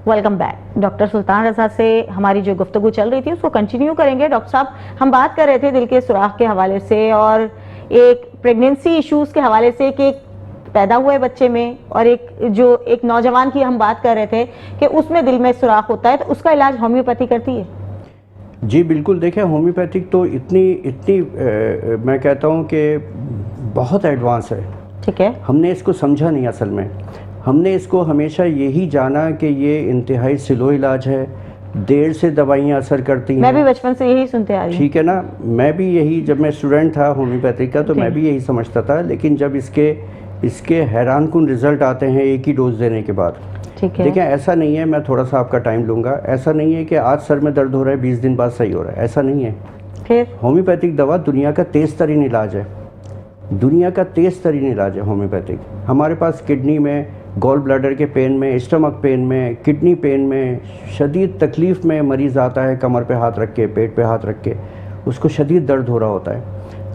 Welcome back. डॉक्टर सुल्तान रज़ा से हमारी जो गुफ्तगू चल रही थी उसको कंटिन्यू करेंगे। डॉक्टर साहब, हम बात कर रहे थे दिल के सुराख के हवाले से और एक प्रेगनेंसी इश्यूज़ के हवाले से कि एक पैदा हुए बच्चे में और एक नौजवान की हम बात कर रहे थे कि उसमें दिल में सुराख होता है, तो उसका इलाज होम्योपैथी करती है? जी बिल्कुल। देखें होम्योपैथिक तो इतनी मैं कहता हूँ कि बहुत एडवांस है। ठीक है। हमने इसको समझा नहीं असल में। हमने इसको हमेशा यही जाना कि ये इंतहाई स्लो इलाज है, देर से दवाइयाँ असर करती हैं। मैं भी बचपन से यही सुनते आ रही हूँ। ठीक है ना, मैं भी यही, जब मैं स्टूडेंट था होम्योपैथिक का तो मैं भी यही समझता था, लेकिन जब इसके हैरानकुन रिजल्ट आते हैं एक ही डोज देने के बाद। ठीक है। देखिए ऐसा नहीं है, मैं थोड़ा सा आपका टाइम लूँगा, ऐसा नहीं है कि आज सर में दर्द हो रहा है 20 दिन बाद सही हो रहा है, ऐसा नहीं है। फिर होम्योपैथिक दवा दुनिया का तेज़ तरीन इलाज है, दुनिया का तेज़ तरीन इलाज है होम्योपैथिक। हमारे पास किडनी में, गॉल ब्लैडर के पेन में, स्टमक पेन में, किडनी पेन में, शदीद तकलीफ़ में मरीज़ आता है, कमर पे हाथ रख के, पेट पे हाथ रख के, उसको शदीद दर्द हो रहा होता है।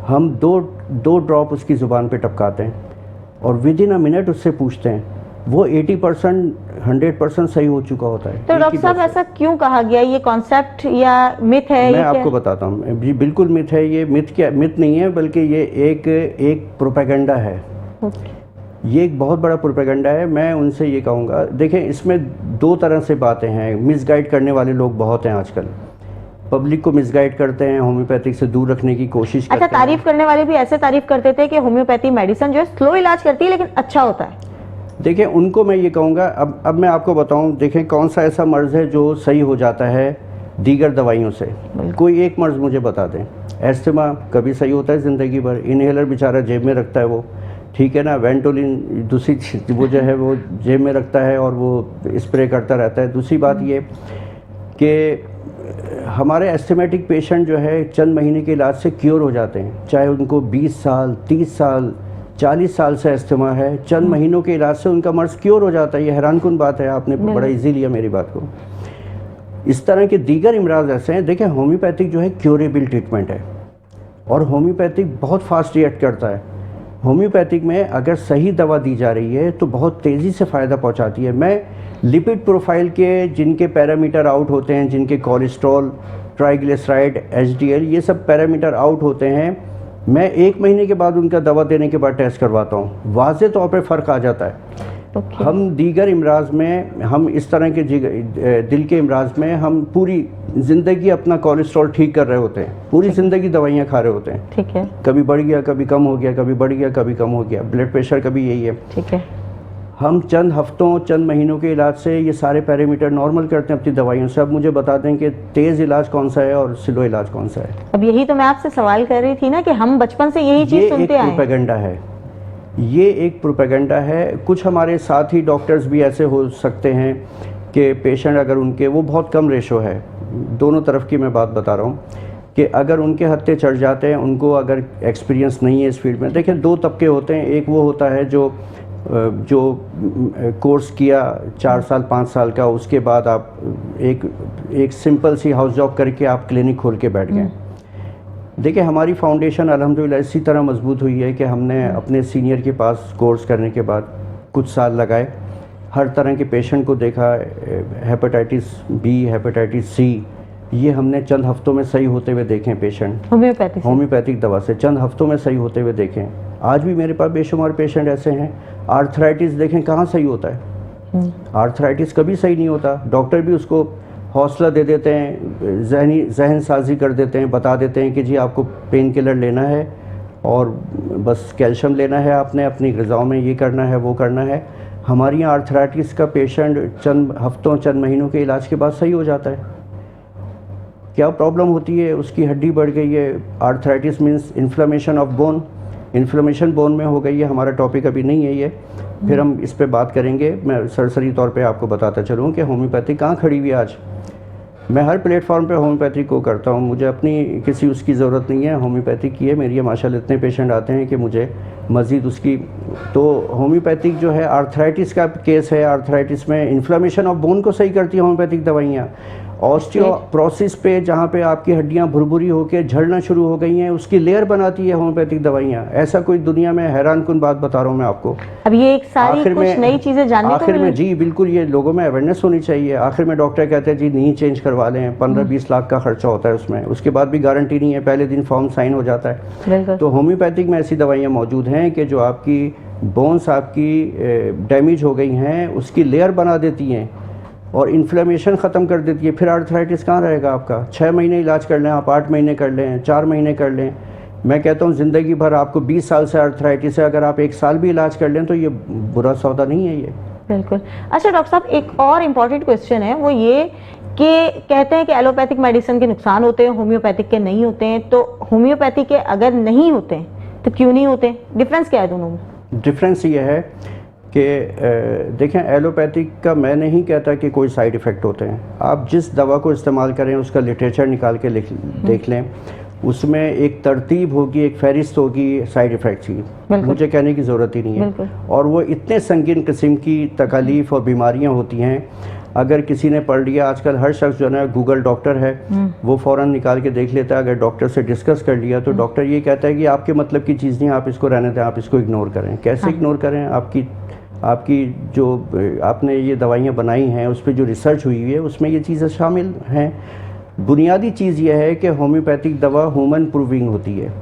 हम दो ड्रॉप उसकी ज़ुबान पे टपकाते हैं और विद इन अ मिनट उससे पूछते हैं, वो 80% 100% सही हो चुका होता है। तो डॉक्टर साहब ऐसा क्यों कहा गया? ये कॉन्सेप्ट या मिथ है? मैं आपको बताता हूँ, बिल्कुल मिथ है ये। मिथ नहीं है, बल्कि ये एक प्रोपेगेंडा है। ये एक बहुत बड़ा प्रोपेगेंडा है। मैं उनसे ये कहूँगा, देखें इसमें 2 तरह से बातें हैं। मिसगाइड करने वाले लोग बहुत हैं आजकल, पब्लिक को मिसगाइड करते हैं, होम्योपैथिक से दूर रखने की कोशिश करते हैं। अच्छा, तारीफ करने वाले भी ऐसे तारीफ करते थे कि होम्योपैथी मेडिसिन जो है स्लो इलाज करती है लेकिन अच्छा होता है। देखिए उनको मैं ये कहूँगा, अब मैं आपको बताऊँ, देखें कौन सा ऐसा मर्ज़ है जो सही हो जाता है दीगर दवाइयों से। कोई एक मर्ज़ मुझे बता दें। एस्थमा कभी सही होता है ज़िंदगी भर, इनहेलर बेचारा जेब में रखता है वो, ठीक है ना। वेंटोलिन दूसरी वो जो है वो जेब में रखता है और वो स्प्रे करता रहता है। दूसरी बात ये कि हमारे एस्थमेटिक पेशेंट जो है चंद महीने के इलाज से क्योर हो जाते हैं, चाहे उनको 20 साल, 30 साल, 40 साल से एस्थमा है, चंद महीनों के इलाज से उनका मर्ज़ क्योर हो जाता है। ये हैरानकुन बात है, आपने बड़ा इजी लिया मेरी बात को। इस तरह के दीगर इमराज ऐसे हैं। देखिए होम्योपैथिक जो है क्योरेबल ट्रीटमेंट है और होम्योपैथिक बहुत फास्ट रिएक्ट करता है। होम्योपैथिक में अगर सही दवा दी जा रही है तो बहुत तेज़ी से फ़ायदा पहुंचाती है। मैं लिपिड प्रोफाइल के जिनके पैरामीटर आउट होते हैं, जिनके कोलेस्ट्रॉल, ट्राइग्लिसराइड, एचडीएल, ये सब पैरामीटर आउट होते हैं, मैं 1 महीने के बाद उनका दवा देने के बाद टेस्ट करवाता हूँ, वाज़े तौर पे फ़र्क आ जाता है। हम दीगर इमराज में, हम इस तरह के दिल के इमराज में हम पूरी ज़िंदगी अपना कोलेस्ट्रॉल ठीक कर रहे होते हैं, पूरी ज़िंदगी दवाइयाँ खा रहे होते हैं। ठीक है। कभी बढ़ गया, कभी कम हो गया, कभी बढ़ गया, कभी कम हो गया। ब्लड प्रेशर का भी यही है। ठीक है। हम चंद हफ्तों चंद महीनों के इलाज से ये सारे पैरामीटर नॉर्मल करते हैं अपनी दवाइयों से। अब मुझे बता दें कि तेज़ इलाज कौन सा है और स्लो इलाज कौन सा है। अब यही तो मैं आपसे सवाल कर रही थी ना कि हम बचपन से यही चीज़ सुनते आए हैं। प्रोपेगेंडा है, ये एक प्रोपेगेंडा है। कुछ हमारे साथ ही डॉक्टर्स भी ऐसे हो सकते हैं कि पेशेंट अगर उनके, वो बहुत कम रेशो है, दोनों तरफ की मैं बात बता रहा हूँ, कि अगर उनके हत्थे चढ़ जाते हैं, उनको अगर एक्सपीरियंस नहीं है इस फील्ड में। देखिए, दो तबके होते हैं। एक वो होता है जो कोर्स किया 4 साल 5 साल का, उसके बाद आप एक सिंपल सी हाउस जॉब करके आप क्लिनिक खोल के बैठ गए। देखिए, हमारी फाउंडेशन अल्हम्दुलिल्लाह इसी तरह मजबूत हुई है कि हमने अपने सीनियर के पास कोर्स करने के बाद कुछ साल लगाए, हर तरह के पेशेंट को देखा, हेपेटाइटिस बी, हेपेटाइटिस सी, ये हमने चंद हफ्तों में सही होते हुए देखें पेशेंट। होम्योपैथिक दवा से चंद हफ्तों में सही होते हुए देखें। आज भी मेरे पास बेशुमार पेशेंट ऐसे हैं। आर्थराइटिस देखें कहाँ सही होता है, आर्थराइटिस कभी सही नहीं होता। डॉक्टर भी उसको हौसला दे देते हैं, जहन साजी कर देते हैं, बता देते हैं कि जी आपको पेन किलर लेना है और बस कैल्शियम लेना है, आपने अपनी ग़िज़ाओं में ये करना है वो करना है। हमारे यहाँ आर्थराइटिस का पेशेंट चंद हफ्तों चंद महीनों के इलाज के बाद सही हो जाता है। क्या प्रॉब्लम होती है, उसकी हड्डी बढ़ गई है। Arthritis means inflammation of bone, inflammation bone में हो गई है। हमारा टॉपिक अभी नहीं है ये, फिर हम इस पे बात करेंगे। मैं सरसरी तौर पे आपको बताता चलूँ कि होम्योपैथी कहाँ खड़ी हुई है आज। मैं हर प्लेटफॉर्म पे होम्योपैथी को करता हूँ, मुझे अपनी किसी उसकी ज़रूरत नहीं है, होम्योपैथी की है मेरी। माशाल्लाह इतने पेशेंट आते हैं कि मुझे मज़ीद उसकी। तो होम्योपैथिक जो है, आर्थराइटिस का केस है, आर्थराइटिस में इन्फ्लेमेशन ऑफ बोन को सही करती है होम्योपैथिक दवाइयाँ। ऑस्टियोप्रोसिस पे जहाँ पे आपकी हड्डियाँ भुरभुरी होकर झड़ना शुरू हो गई हैं, उसकी लेयर बनाती है होम्योपैथिक दवाइयाँ। ऐसा कोई दुनिया में हैरान कुन बात बता रहा हूँ मैं आपको। अब ये एक सारी कुछ नई चीज़ें जानने को आखिर में जी बिल्कुल, ये लोगों में अवेयरनेस होनी चाहिए। आखिर में डॉक्टर कहते हैं जी नी चेंज करवा लें, 15-20 लाख का खर्चा होता है उसमें, उसके बाद भी गारंटी नहीं है, पहले दिन फॉर्म साइन हो जाता है। तो होम्योपैथिक में ऐसी दवाइयाँ मौजूद हैं कि जो आपकी बोन्स आपकी डैमेज हो गई हैं उसकी लेयर बना देती हैं और इन्फ्लेमेशन ख़त्म कर देती है। फिर आर्थराइटिस कहाँ रहेगा आपका। 6 महीने इलाज कर लें आप, 8 महीने कर लें, 4 महीने कर लें, मैं कहता हूँ ज़िंदगी भर आपको 20 साल से आर्थराइटिस है, अगर आप 1 साल भी इलाज कर लें तो ये बुरा सौदा नहीं है ये। बिल्कुल। अच्छा डॉक्टर साहब, एक और इम्पॉर्टेंट क्वेश्चन है, वो ये कि कहते हैं कि एलोपैथिक मेडिसिन के नुकसान होते हैं, होम्योपैथिक के नहीं होते हैं। तो होम्योपैथिक के अगर नहीं होते हैं तो क्यों नहीं होते, डिफरेंस क्या है दोनों में? डिफरेंस ये है कि देखें, एलोपैथिक का मैं नहीं कहता कि कोई साइड इफ़ेक्ट होते हैं। आप जिस दवा को इस्तेमाल करें उसका लिटरेचर निकाल के देख लें, उसमें एक तरतीब होगी, एक फहरिस्त होगी साइड इफ़ेक्ट्स की, मुझे कहने की ज़रूरत ही नहीं है। और वो इतने संगीन किस्म की तकालीफ और बीमारियां होती हैं, अगर किसी ने पढ़ लिया, आजकल हर शख्स जो है ना गूगल डॉक्टर है, वो फ़ौरन निकाल के देख लेता है। अगर डॉक्टर से डिस्कस कर लिया तो डॉक्टर ये कहता है कि आपके मतलब की चीज़ नहीं, आप इसको रहने दें, आप इसको इग्नोर करें। कैसे इग्नोर करें? आपकी जो आपने ये दवाइयाँ बनाई हैं उस पर जो रिसर्च हुई है उसमें ये चीज़ें शामिल हैं। बुनियादी चीज़ ये है कि होम्योपैथिक दवा ह्यूमन प्रूविंग होती है,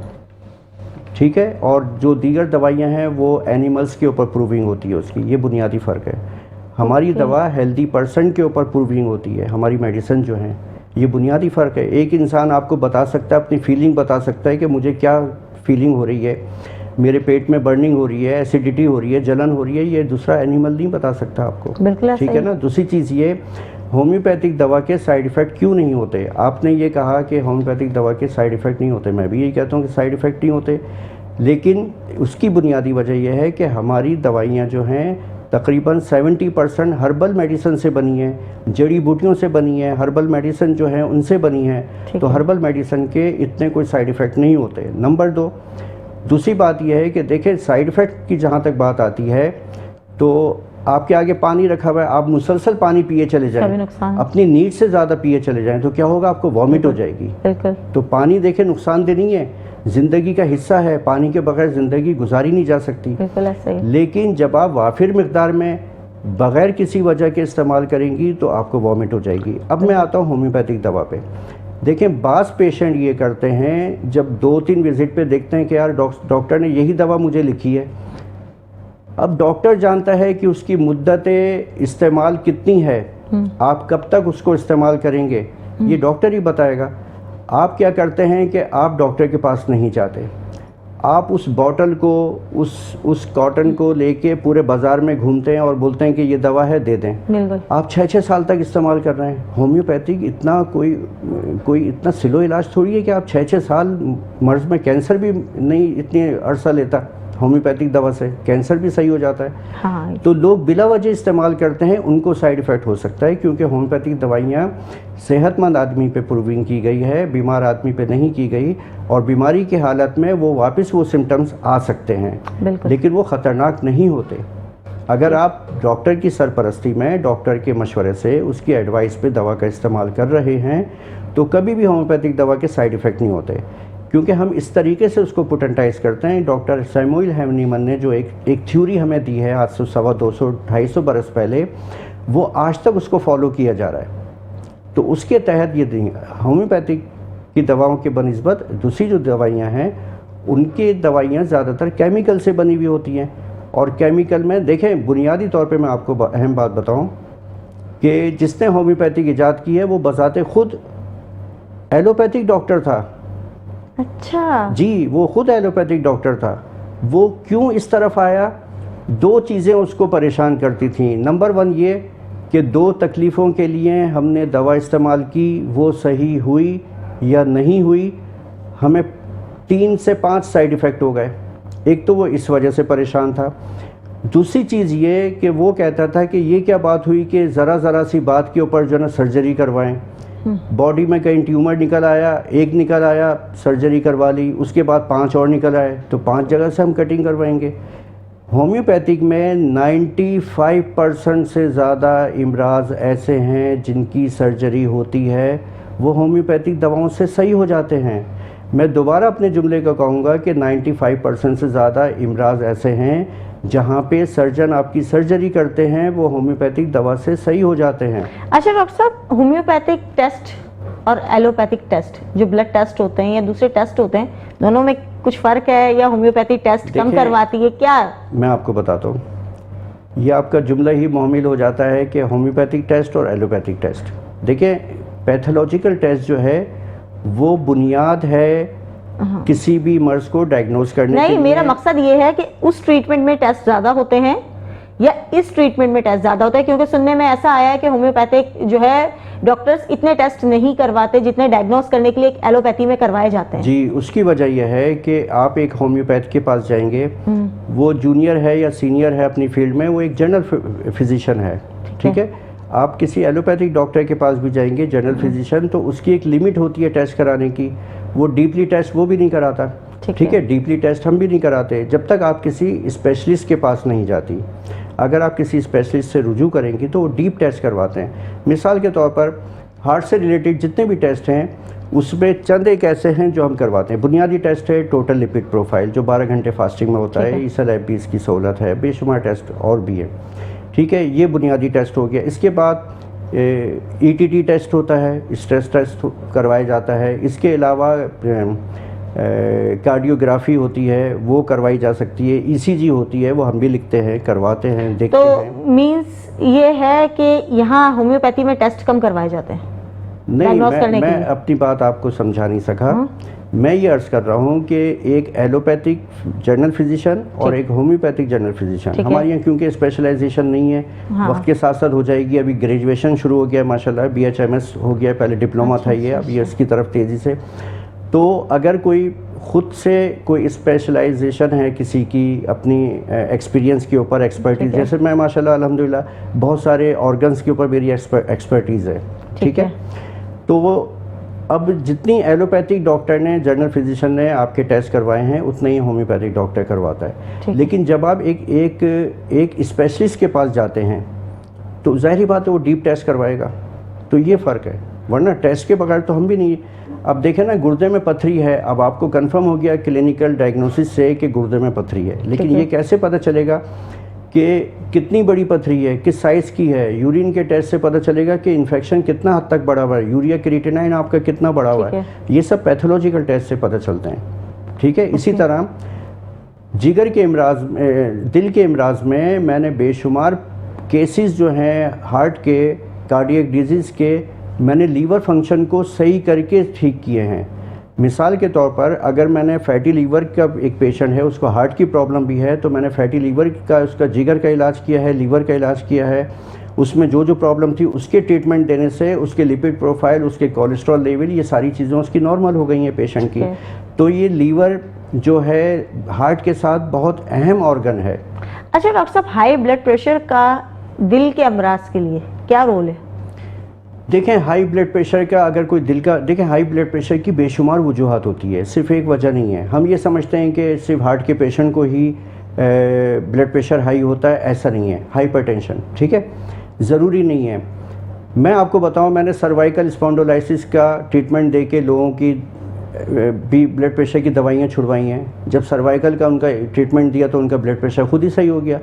ठीक है, और जो दीगर दवाइयाँ हैं वो एनिमल्स के ऊपर प्रूविंग होती है उसकी, ये बुनियादी फ़र्क है। हमारी दवा हेल्दी पर्सन के ऊपर प्रूविंग होती है, हमारी मेडिसिन जो हैं, ये बुनियादी फ़र्क है। एक इंसान आपको बता सकता है, अपनी फीलिंग बता सकता है कि मुझे क्या फीलिंग हो रही है, मेरे पेट में बर्निंग हो रही है, एसिडिटी हो रही है, जलन हो रही है, ये दूसरा एनिमल नहीं बता सकता आपको, ठीक है ना। दूसरी चीज़ ये, होम्योपैथिक दवा के साइड इफ़ेक्ट क्यों नहीं होते। आपने ये कहा कि होम्योपैथिक दवा के साइड इफ़ेक्ट नहीं होते, मैं भी यही कहता हूँ कि साइड इफ़ेक्ट नहीं होते, लेकिन उसकी बुनियादी वजह यह है कि हमारी दवाइयाँ जो हैं तकरीबन 70% हर्बल मेडिसिन से बनी है, जड़ी बूटियों से बनी है, हर्बल मेडिसिन जो है उनसे बनी है, तो हर्बल मेडिसिन के इतने कोई साइड इफ़ेक्ट नहीं होते। नंबर 2, दूसरी बात यह है कि देखें, साइड इफ़ेक्ट की जहाँ तक बात आती है तो आपके आगे पानी रखा हुआ है, आप मुसलसल पानी पिए चले जाएं, अपनी नीड से ज़्यादा पिए चले जाएं तो क्या होगा, आपको वॉमिट हो जाएगी। तो पानी देखें नुकसानदेह नहीं है, ज़िंदगी का हिस्सा है, पानी के बगैर ज़िंदगी गुजारी नहीं जा सकती। लेकिन जब आप वाफिर मिकदार में बग़ैर किसी वजह के इस्तेमाल करेंगी तो आपको वॉमिट हो जाएगी। अब मैं आता हूँ होम्योपैथिक दवा पे। देखें, बास पेशेंट ये करते हैं, जब 2-3 विज़िट पे देखते हैं कि यार डॉक्टर ने यही दवा मुझे लिखी है। अब डॉक्टर जानता है कि उसकी मुद्दत इस्तेमाल कितनी है, आप कब तक उसको इस्तेमाल करेंगे, ये डॉक्टर ही बताएगा। आप क्या करते हैं कि आप डॉक्टर के पास नहीं जाते, आप उस बॉटल को, उस कॉटन को लेके पूरे बाज़ार में घूमते हैं और बोलते हैं कि ये दवा है, दे दें। बिल्कुल। आप 6-6 साल तक इस्तेमाल कर रहे हैं। होम्योपैथिक इतना कोई इतना स्लो इलाज थोड़ी है कि आप 6-6 साल, मर्ज़ में कैंसर भी नहीं इतनी अरसा लेता होम्योपैथिक दवा से, कैंसर भी सही हो जाता है। हाँ। तो लोग बिला वजह इस्तेमाल करते हैं, उनको साइड इफ़ेक्ट हो सकता है, क्योंकि होम्योपैथिक दवाइयाँ सेहतमंद आदमी पे प्रूविंग की गई है, बीमार आदमी पे नहीं की गई, और बीमारी की हालत में वो वापस वो सिम्टम्स आ सकते हैं, लेकिन वो ख़तरनाक नहीं होते। अगर आप डॉक्टर की सरपरस्ती में, डॉक्टर के मशवरे से, उसकी एडवाइस पे दवा का इस्तेमाल कर रहे हैं, तो कभी भी होम्योपैथिक दवा के साइड इफ़ेक्ट नहीं होते, क्योंकि हम इस तरीके से उसको पोटेंटाइज करते हैं। डॉक्टर सैमुअल हैनीमन ने जो एक थ्योरी हमें दी है आज से 200-250 बरस पहले, वो आज तक उसको फॉलो किया जा रहा है। तो उसके तहत ये होम्योपैथिक की दवाओं के बनिस्बत दूसरी जो दवाइयाँ हैं, उनकी दवाइयाँ ज़्यादातर केमिकल से बनी हुई होती हैं, और केमिकल में देखें, बुनियादी तौर पे मैं आपको अहम बात बताऊं कि जिसने होम्योपैथिक ईजाद की है वो बजाते खुद एलोपैथिक डॉक्टर था। अच्छा जी, वो खुद एलोपैथिक डॉक्टर था। वो क्यों इस तरफ आया? 2 चीज़ें उसको परेशान करती थी। नंबर 1 ये कि 2 तकलीफ़ों के लिए हमने दवा इस्तेमाल की, वो सही हुई या नहीं हुई, हमें 3 से 5 साइड इफ़ेक्ट हो गए। एक तो वो इस वजह से परेशान था। दूसरी चीज़ ये कि वो कहता था कि ये क्या बात हुई कि ज़रा सी बात के ऊपर जो है ना सर्जरी करवाएं। बॉडी में कहीं ट्यूमर निकल आया, एक निकल आया, सर्जरी करवा ली, उसके बाद 5 और निकल आए, तो 5 जगह से हम कटिंग करवाएंगे। होम्योपैथिक में 95% से ज़्यादा इमराज ऐसे हैं जिनकी सर्जरी होती है, वो होम्योपैथिक दवाओं से सही हो जाते हैं। मैं दोबारा अपने जुमले को कहूँगा कि 95% से ज़्यादा इमराज ऐसे हैं जहाँ पे सर्जन आपकी सर्जरी करते हैं, वो होम्योपैथिक दवा से सही हो जाते हैं। अच्छा डॉक्टर साहब, होम्योपैथिक टेस्ट और एलोपैथिक टेस्ट, जो ब्लड टेस्ट होते हैं या दूसरे टेस्ट होते हैं, दोनों में कुछ फ़र्क है या होम्योपैथिक टेस्ट कम करवाती है क्या? मैं आपको बताता हूँ, ये आपका जुमला ही मुहम्मिल हो जाता है कि होम्योपैथिक टेस्ट और एलोपैथिक टेस्ट। देखिए, पैथोलॉजिकल टेस्ट जो है वो बुनियाद है किसी भी मर्ज को डायग्नोज करने के लिए। नहीं, मेरा मकसद ये है कि उस ट्रीटमेंट में टेस्ट ज़्यादा होते हैं या इस ट्रीटमेंट में टेस्ट ज़्यादा होता है, क्योंकि सुनने में ऐसा आया है कि होम्योपैथिक जो है डॉक्टर्स इतने टेस्ट नहीं करवाते जितने डायग्नोज करने के लिए एक एलोपैथी में करवाए जाते हैं। जी, उसकी वजह यह है कि आप एक होम्योपैथ के पास जाएंगे, वो जूनियर है या सीनियर है अपनी फील्ड में, वो एक जनरल फिजिशियन है, ठीक है। आप किसी एलोपैथिक डॉक्टर के पास भी जाएंगे, जनरल फिजिशियन, तो उसकी एक लिमिट होती है टेस्ट कराने की। वो डीपली टेस्ट वो भी नहीं कराता, ठीक है। डीपली टेस्ट हम भी नहीं कराते जब तक आप किसी स्पेशलिस्ट के पास नहीं जाती। अगर आप किसी स्पेशलिस्ट से रुजू करेंगी तो वो डीप टेस्ट करवाते हैं। मिसाल के तौर पर हार्ट से रिलेटेड जितने भी टेस्ट हैं, उसमें चंद एक ऐसे हैं जो हम करवाते हैं। बुनियादी टेस्ट है टोटल लिपिड प्रोफाइल, जो 12 घंटे फास्टिंग में होता है। ESL-IPS की सहूलत है, बेशुमार टेस्ट और भी है, ठीक है। ये बुनियादी टेस्ट हो गया। इसके बाद ETT टेस्ट होता है, स्ट्रेस टेस्ट करवाया जाता है। इसके अलावा कार्डियोग्राफी होती है, वो करवाई जा सकती है। ECG होती है, वो हम भी लिखते हैं, करवाते हैं, देखते हैं। तो मीन्स ये है कि यहाँ होम्योपैथी में टेस्ट कम करवाए जाते हैं? नहीं, मैं अपनी बात आपको समझा नहीं सका। मैं ये अर्ज़ कर रहा हूँ कि एक एलोपैथिक जनरल फिजिशियन और एक होम्योपैथिक जनरल फिजिशियन, हमारे यहाँ क्योंकि स्पेशलाइजेशन नहीं है, वक्त के साथ साथ हो जाएगी। अभी ग्रेजुएशन शुरू हो गया माशाल्लाह, BHMS हो गया, पहले डिप्लोमा था ये, अब ये इसकी तरफ तेज़ी से। तो अगर कोई ख़ुद से कोई स्पेशलाइजेशन है किसी की, अपनी एक्सपीरियंस के ऊपर एक्सपर्टीज़, जैसे मैं माशाल्लाह अल्हम्दुलिल्लाह बहुत सारे ऑर्गन्स के ऊपर मेरी एक्सपर्टीज़ है, ठीक है। तो वो अब जितनी एलोपैथिक डॉक्टर ने, जनरल फिजिशियन ने आपके टेस्ट करवाए हैं, उतना ही होम्योपैथिक डॉक्टर करवाता है। लेकिन जब आप एक स्पेशलिस्ट के पास जाते हैं तो ज़ाहिर बात है वो डीप टेस्ट करवाएगा। तो ये फ़र्क है, वरना टेस्ट के बगैर तो हम भी नहीं। अब देखें ना, गुर्दे में पथरी है, अब आपको कंफर्म हो गया क्लिनिकल डायग्नोसिस से कि गुर्दे में पथरी है, लेकिन ये कैसे पता चलेगा कि कितनी बड़ी पथरी है, किस साइज़ की है? यूरिन के टेस्ट से पता चलेगा कि इन्फेक्शन कितना हद तक बढ़ा हुआ है, यूरिया क्रिएटिनिन आपका कितना बढ़ा हुआ है। ये सब पैथोलॉजिकल टेस्ट से पता चलते हैं, ठीक है। इसी तरह जिगर के इमराज, दिल के इमराज में मैंने बेशुमार केसेस जो हैं हार्ट के, कार्डियक डिजीज़ के, मैंने लीवर फंक्शन को सही करके ठीक किए हैं। मिसाल के तौर पर अगर मैंने फैटी लीवर का एक पेशेंट है, उसको हार्ट की प्रॉब्लम भी है, तो मैंने फैटी लीवर का उसका जिगर का इलाज किया है, लीवर का इलाज किया है, उसमें जो जो प्रॉब्लम थी उसके ट्रीटमेंट देने से उसके लिपिड प्रोफाइल, उसके कोलेस्ट्रॉल लेवल, ये सारी चीज़ें उसकी नॉर्मल हो गई हैं पेशेंट की। तो ये लीवर जो है हार्ट के साथ बहुत अहम ऑर्गन है। अच्छा डॉक्टर साहब, हाई ब्लड प्रेशर का दिल के अमराज के लिए क्या रोल है? देखें, हाई ब्लड प्रेशर का अगर कोई दिल का, देखें हाई ब्लड प्रेशर की बेशुमार वजूहात होती है, सिर्फ एक वजह नहीं है। हम ये समझते हैं कि सिर्फ हार्ट के पेशेंट को ही ब्लड प्रेशर हाई होता है, ऐसा नहीं है। हाइपरटेंशन, ठीक है, ज़रूरी नहीं है। मैं आपको बताऊं, मैंने सर्वाइकल स्पॉन्डिलोलाइसिस का ट्रीटमेंट दे के लोगों की भी ब्लड प्रेशर की दवाइयाँ छुड़वाई हैं। जब सर्वाइकल का उनका ट्रीटमेंट दिया तो उनका ब्लड प्रेशर खुद ही सही हो गया।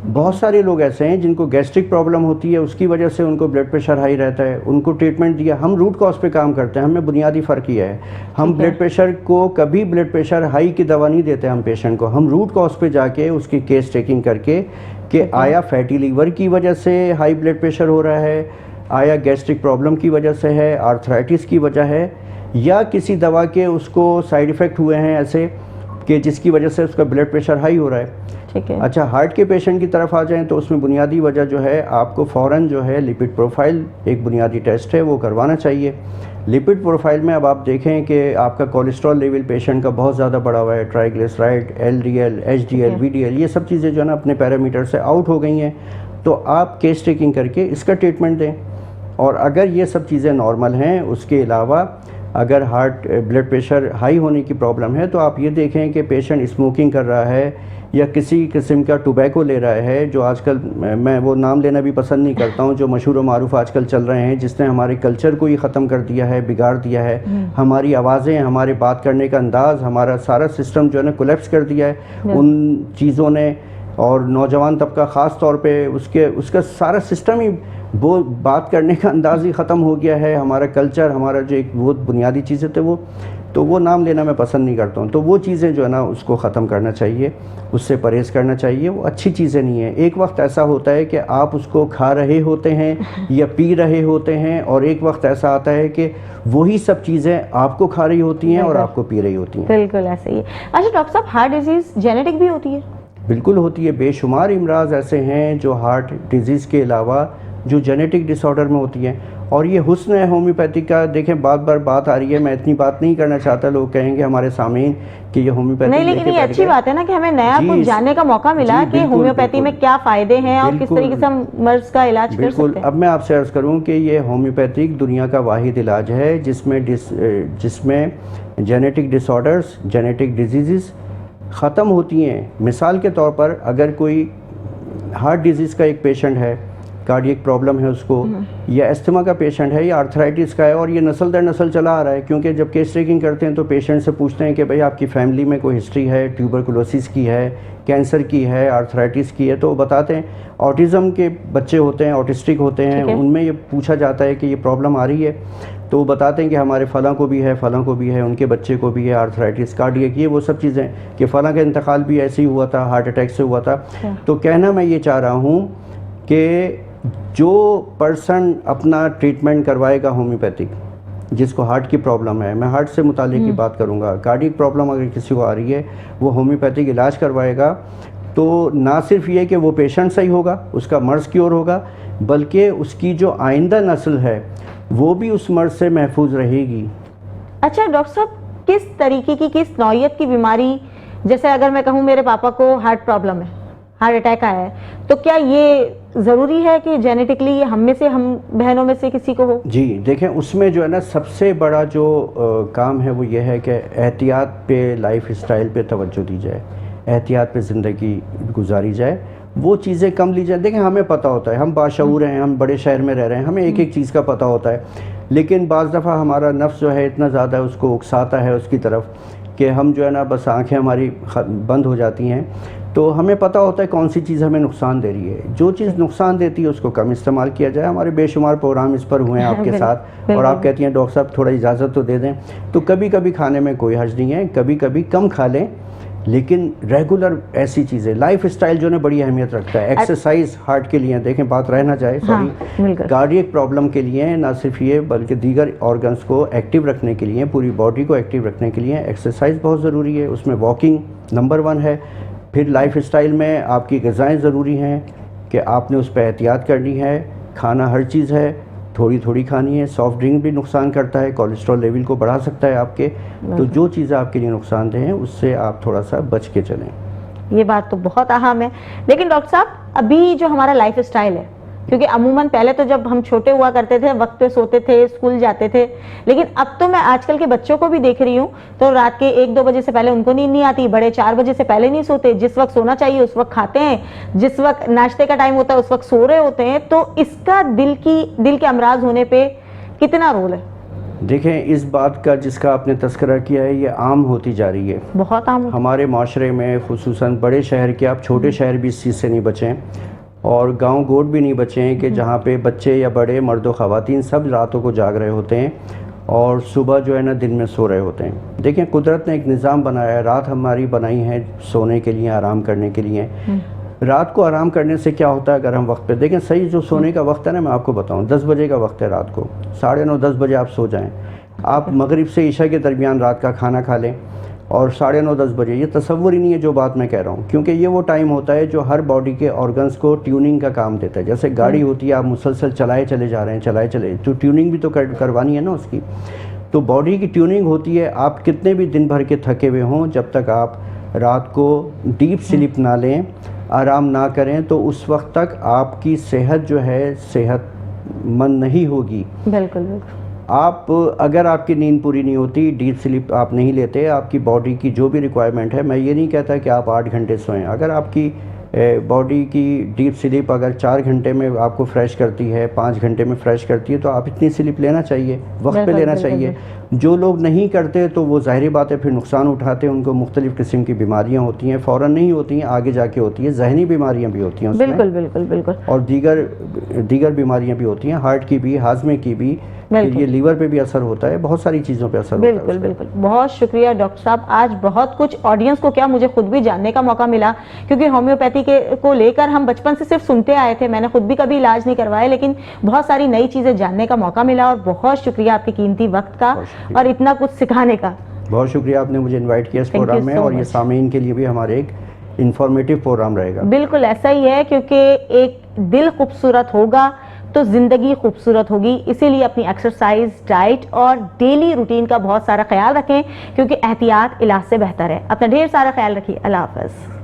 बहुत सारे लोग ऐसे हैं जिनको गैस्ट्रिक प्रॉब्लम होती है, उसकी वजह से उनको ब्लड प्रेशर हाई रहता है, उनको ट्रीटमेंट दिया। हम रूट कॉज पे काम करते हैं, हमें बुनियादी फ़र्क ये है, हम ब्लड प्रेशर को कभी ब्लड प्रेशर हाई की दवा नहीं देते हम पेशेंट को। हम रूट कॉज पे जाके उसकी केस टेकिंग करके कि आया फैटी लीवर की वजह से हाई ब्लड प्रेशर हो रहा है, आया गैस्ट्रिक प्रॉब्लम की वजह से है, आर्थराइटिस की वजह है, या किसी दवा के उसको साइड इफ़ेक्ट हुए हैं ऐसे कि जिसकी वजह से उसका ब्लड प्रेशर हाई हो रहा है। ठीक है। अच्छा, हार्ट के पेशेंट की तरफ आ जाएं तो उसमें बुनियादी वजह जो है, आपको फ़ौरन जो है लिपिड प्रोफाइल एक बुनियादी टेस्ट है वो करवाना चाहिए। लिपिड प्रोफाइल में अब आप देखें कि आपका कोलेस्ट्रॉल लेवल पेशेंट का बहुत ज़्यादा बढ़ा हुआ है, ट्राइग्लिसराइड, LDL, HDL, VDL, ये सब चीज़ें जो है ना अपने पैरामीटर से आउट हो गई हैं, तो आप केस टेकिंग करके इसका ट्रीटमेंट दें। और अगर ये सब चीज़ें नॉर्मल हैं, उसके अलावा अगर हार्ट ब्लड प्रेशर हाई होने की प्रॉब्लम है, तो आप ये देखें कि पेशेंट स्मोकिंग कर रहा है या किसी किस्म का टोबैको ले रहा है, जो आजकल मैं वो नाम लेना भी पसंद नहीं करता हूँ, जो मशहूर व मारूफ आजकल चल रहे हैं, जिसने हमारे कल्चर को ही ख़त्म कर दिया है, बिगाड़ दिया है। हमारी आवाज़ें, हमारे बात करने का अंदाज़, हमारा सारा सिस्टम जो है ना कोलैप्स कर दिया है उन चीज़ों ने। और नौजवान तबका ख़ास तौर पे उसका सारा सिस्टम ही, वो बात करने का अंदाज़ ही ख़त्म हो गया है। हमारा कल्चर, हमारा जो एक बहुत बुनियादी चीज़ें थे वो नाम लेना मैं पसंद नहीं करता हूँ। तो वो चीज़ें जो है ना उसको ख़त्म करना चाहिए, उससे परहेज़ करना चाहिए, वो अच्छी चीज़ें नहीं है। एक वक्त ऐसा होता है कि आप उसको खा रहे होते हैं या पी रहे होते हैं, और एक वक्त ऐसा आता है कि वही सब चीज़ें आपको खा रही होती हैं और आपको पी रही होती हैं। बिल्कुल ऐसे ही है। अच्छा डॉक्टर साहब, हार्ट डिजीज़ जेनेटिक भी होती है? बिल्कुल होती है। बेशुमार इमराज ऐसे हैं जो हार्ट डिजीज़ के अलावा जो जेनेटिक डिसऑर्डर में होती हैं, और ये हुस्न है होम्योपैथिक का। देखें, बार बात आ रही है, मैं इतनी बात नहीं करना चाहता, लोग कहेंगे हमारे सामीन कि ये होम्योपैथी नहीं, लेकिन ये अच्छी बात है ना कि हमें नया कुछ जानने का मौका मिला कि होम्योपैथी में क्या फ़ायदे हैं और किस तरीके से हम मर्ज का इलाज कर सकते हैं। अब मैं आपसे अर्ज़ करूं कि ये होम्योपैथिक दुनिया का वाहिद इलाज है जिसमें जेनेटिक डिसऑर्डर्स, जेनेटिक डिजीज़ ख़त्म होती हैं। मिसाल के तौर पर अगर कोई हार्ट डिजीज़ का एक पेशेंट है, कार्डियक प्रॉब्लम है उसको, या एस्थमा का पेशेंट है, या आर्थराइटिस का है, और ये नस्ल दर नस्ल चला आ रहा है, क्योंकि जब केस टेकिंग करते हैं तो पेशेंट से पूछते हैं कि भाई आपकी फैमिली में कोई हिस्ट्री है, ट्यूबरकुलोसिस की है, कैंसर की है, आर्थराइटिस की है, तो वो बताते हैं। ऑटिज़म के बच्चे होते हैं, ऑटिस्टिक होते हैं, उनमें ये पूछा जाता है कि ये प्रॉब्लम आ रही है, तो वो बताते हैं कि हमारे फ़लाँ को भी है, फ़लाँ को भी है, उनके बच्चे को भी है आर्थराइटिस, कार्डियक, ये वो सब चीज़ें, कि फ़लाँ का इंतकाल भी ऐसे ही हुआ था, हार्ट अटैक से हुआ था। तो कहना मैं ये चाह रहा हूँ कि जो पर्सन अपना ट्रीटमेंट करवाएगा होम्योपैथिक, जिसको हार्ट की प्रॉब्लम है, मैं हार्ट से मुतालिक की बात करूँगा, कार्डियक प्रॉब्लम अगर किसी को आ रही है, वो होम्योपैथिक इलाज करवाएगा, तो ना सिर्फ ये कि वो पेशेंट सही होगा, उसका मर्ज़ क्योर होगा, बल्कि उसकी जो आइंदा नस्ल है वो भी उस मर्ज़ से महफूज रहेगी। अच्छा डॉक्टर साहब, किस तरीके की, किस नौइयत की बीमारी, जैसे अगर मैं कहूँ मेरे पापा को हार्ट प्रॉब्लम है, हार्ट अटैक आया है, तो क्या ये ज़रूरी है कि जेनेटिकली ये हम बहनों में से किसी को हो? जी देखें, उसमें जो है ना सबसे बड़ा जो काम है वो ये है कि एहतियात पे, लाइफ स्टाइल पे तवज्जो दी जाए, एहतियात पे ज़िंदगी गुजारी जाए, वो चीज़ें कम ली जाए। देखें, हमें पता होता है, हम बाशऊर हैं, हम बड़े शहर में रह रहे हैं, हमें एक एक चीज़ का पता होता है, लेकिन बाज़ दफ़ा हमारा नफ्स जो है इतना ज़्यादा उसको उकसाता है उसकी तरफ कि हम जो है ना बस आँखें हमारी बंद हो जाती हैं। तो हमें पता होता है कौन सी चीज़ हमें नुकसान दे रही है, जो चीज़ नुकसान देती है उसको कम इस्तेमाल किया जाए। हमारे बेशुमार प्रोग्राम इस पर हुए हैं आपके साथ, और आप कहती हैं डॉक्टर साहब थोड़ा इजाज़त तो दे दें, तो कभी कभी खाने में कोई हर्ज नहीं है, कभी कभी कम खा लें, लेकिन रेगुलर ऐसी चीज़ें, लाइफ स्टाइल जो है बड़ी अहमियत रखता है। एक्सरसाइज हार्ट के लिए, देखें बात रह ना जाए, हाँ, सॉरी, कार्डियक प्रॉब्लम के लिए ना सिर्फ ये बल्कि दीगर ऑर्गन्स को एक्टिव रखने के लिए, पूरी बॉडी को एक्टिव रखने के लिए एक्सरसाइज बहुत ज़रूरी है। उसमें वॉकिंग नंबर 1 है। फिर लाइफ स्टाइल में आपकी ग़िज़ाएँ ज़रूरी हैं कि आपने उस पर एहतियात करनी है। खाना हर चीज़ है, थोड़ी थोड़ी खानी है। सॉफ्ट ड्रिंक भी नुकसान करता है, कोलेस्ट्रॉल लेवल को बढ़ा सकता है आपके। तो जो चीज़ें आपके लिए नुकसानदेह हैं उससे आप थोड़ा सा बच के चलें। ये बात तो बहुत अहम है। लेकिन डॉक्टर साहब, अभी जो हमारा लाइफ स्टाइल है, क्योंकि अमूमन पहले तो जब हम छोटे हुआ करते थे वक्त पे सोते थे, स्कूल जाते थे, लेकिन अब तो मैं आजकल के बच्चों को भी देख रही हूँ तो रात के 1-2 बजे से पहले उनको नींद नहीं आती, बड़े 4 बजे से पहले नहीं सोते, जिस वक्त सोना चाहिए उस वक्त खाते हैं, जिस वक्त नाश्ते का टाइम होता है उस वक्त सो रहे होते हैं। तो इसका दिल के अमराज होने पे कितना रोल है? देखें, इस बात का जिसका आपने तस्करा किया है ये आम होती जा रही है, बहुत आम हमारे माशरे में, खुसूसन बड़े शहर के, आप छोटे शहर भी इस चीज़ से नहीं बचें और गांव गोद भी नहीं बचे हैं कि जहाँ पे बच्चे या बड़े, मर्द व ख़वातीन सब रातों को जाग रहे होते हैं और सुबह जो है ना दिन में सो रहे होते हैं। देखें, कुदरत ने एक निज़ाम बनाया है, रात हमारी बनाई है सोने के लिए, आराम करने के लिए। रात को आराम करने से क्या होता है, अगर हम वक्त पे देखें, सही जो सोने का वक्त है ना, मैं आपको बताऊं 10 बजे का वक्त है रात को, 9:30-10 बजे आप सो जाएं। आप मगरिब से ईशा के दरमियान रात का खाना खा लें और 9:30-10 बजे, ये तसव्वुर ही नहीं है जो बात मैं कह रहा हूँ, क्योंकि ये वो टाइम होता है जो हर बॉडी के ऑर्गन्स को ट्यूनिंग का काम देता है। जैसे गाड़ी होती है, आप मुसलसल चलाए चले जा रहे हैं, चलाए चले, तो ट्यूनिंग भी तो करवानी है ना उसकी। तो बॉडी की ट्यूनिंग होती है। आप कितने भी दिन भर के थके हुए हों, जब तक आप रात को डीप स्लीप ना लें, आराम ना करें, तो उस वक्त तक आपकी सेहत जो है सेहतमंद नहीं होगी। बिल्कुल बिल्कुल। आप अगर आपकी नींद पूरी नहीं होती, डीप स्लीप आप नहीं लेते, आपकी बॉडी की जो भी रिक्वायरमेंट है, मैं ये नहीं कहता कि आप 8 घंटे सोएं, अगर आपकी बॉडी की डीप स्लीप अगर 4 घंटे में आपको फ्रेश करती है, 5 घंटे में फ्रेश करती है, तो आप इतनी स्लीप लेना चाहिए, वक्त पे लेना चाहिए। जो लोग नहीं करते तो वो ज़ाहिर बात है फिर नुकसान उठाते हैं, उनको मुख्तलिफ़ किस्म की बीमारियां होती हैं, फ़ौरन नहीं होती हैं, आगे जाके होती है, जहनी बीमारियां भी होती हैं उसमें, बिल्कुल बिल्कुल बिल्कुल, और दीगर बीमारियां भी होती हैं, हार्ट की भी, हाजमे की भी, फिर ये लीवर पे भी असर होता है, बहुत सारी चीज़ों पे असर होता है। बिल्कुल बिल्कुल। बहुत शुक्रिया डॉक्टर साहब, आज बहुत कुछ ऑडियंस को क्या, मुझे खुद भी जानने का मौका मिला, क्योंकि होम्योपैथी को लेकर हम बचपन से सिर्फ सुनते आए थे, मैंने खुद भी कभी इलाज नहीं करवाया, लेकिन बहुत सारी नई चीज़ें जानने का मौका मिला और बहुत शुक्रिया आपके कीमती वक्त का और इतना कुछ सिखाने का। बहुत शुक्रिया, आपने मुझे इन्वाइट किया इस प्रोग्राम में, और ये सामीन के लिए भी हमारे एक इंफॉर्मेटिव प्रोग्राम रहेगा। बिल्कुल ऐसा ही है, क्योंकि एक दिल खूबसूरत होगा तो जिंदगी खूबसूरत होगी। इसीलिए अपनी एक्सरसाइज, डाइट और डेली रूटीन का बहुत सारा ख्याल रखें, क्योंकि एहतियात इलाज से बेहतर है। अपना ढेर सारा ख्याल रखिए। अल्लाह हाफ़िज़।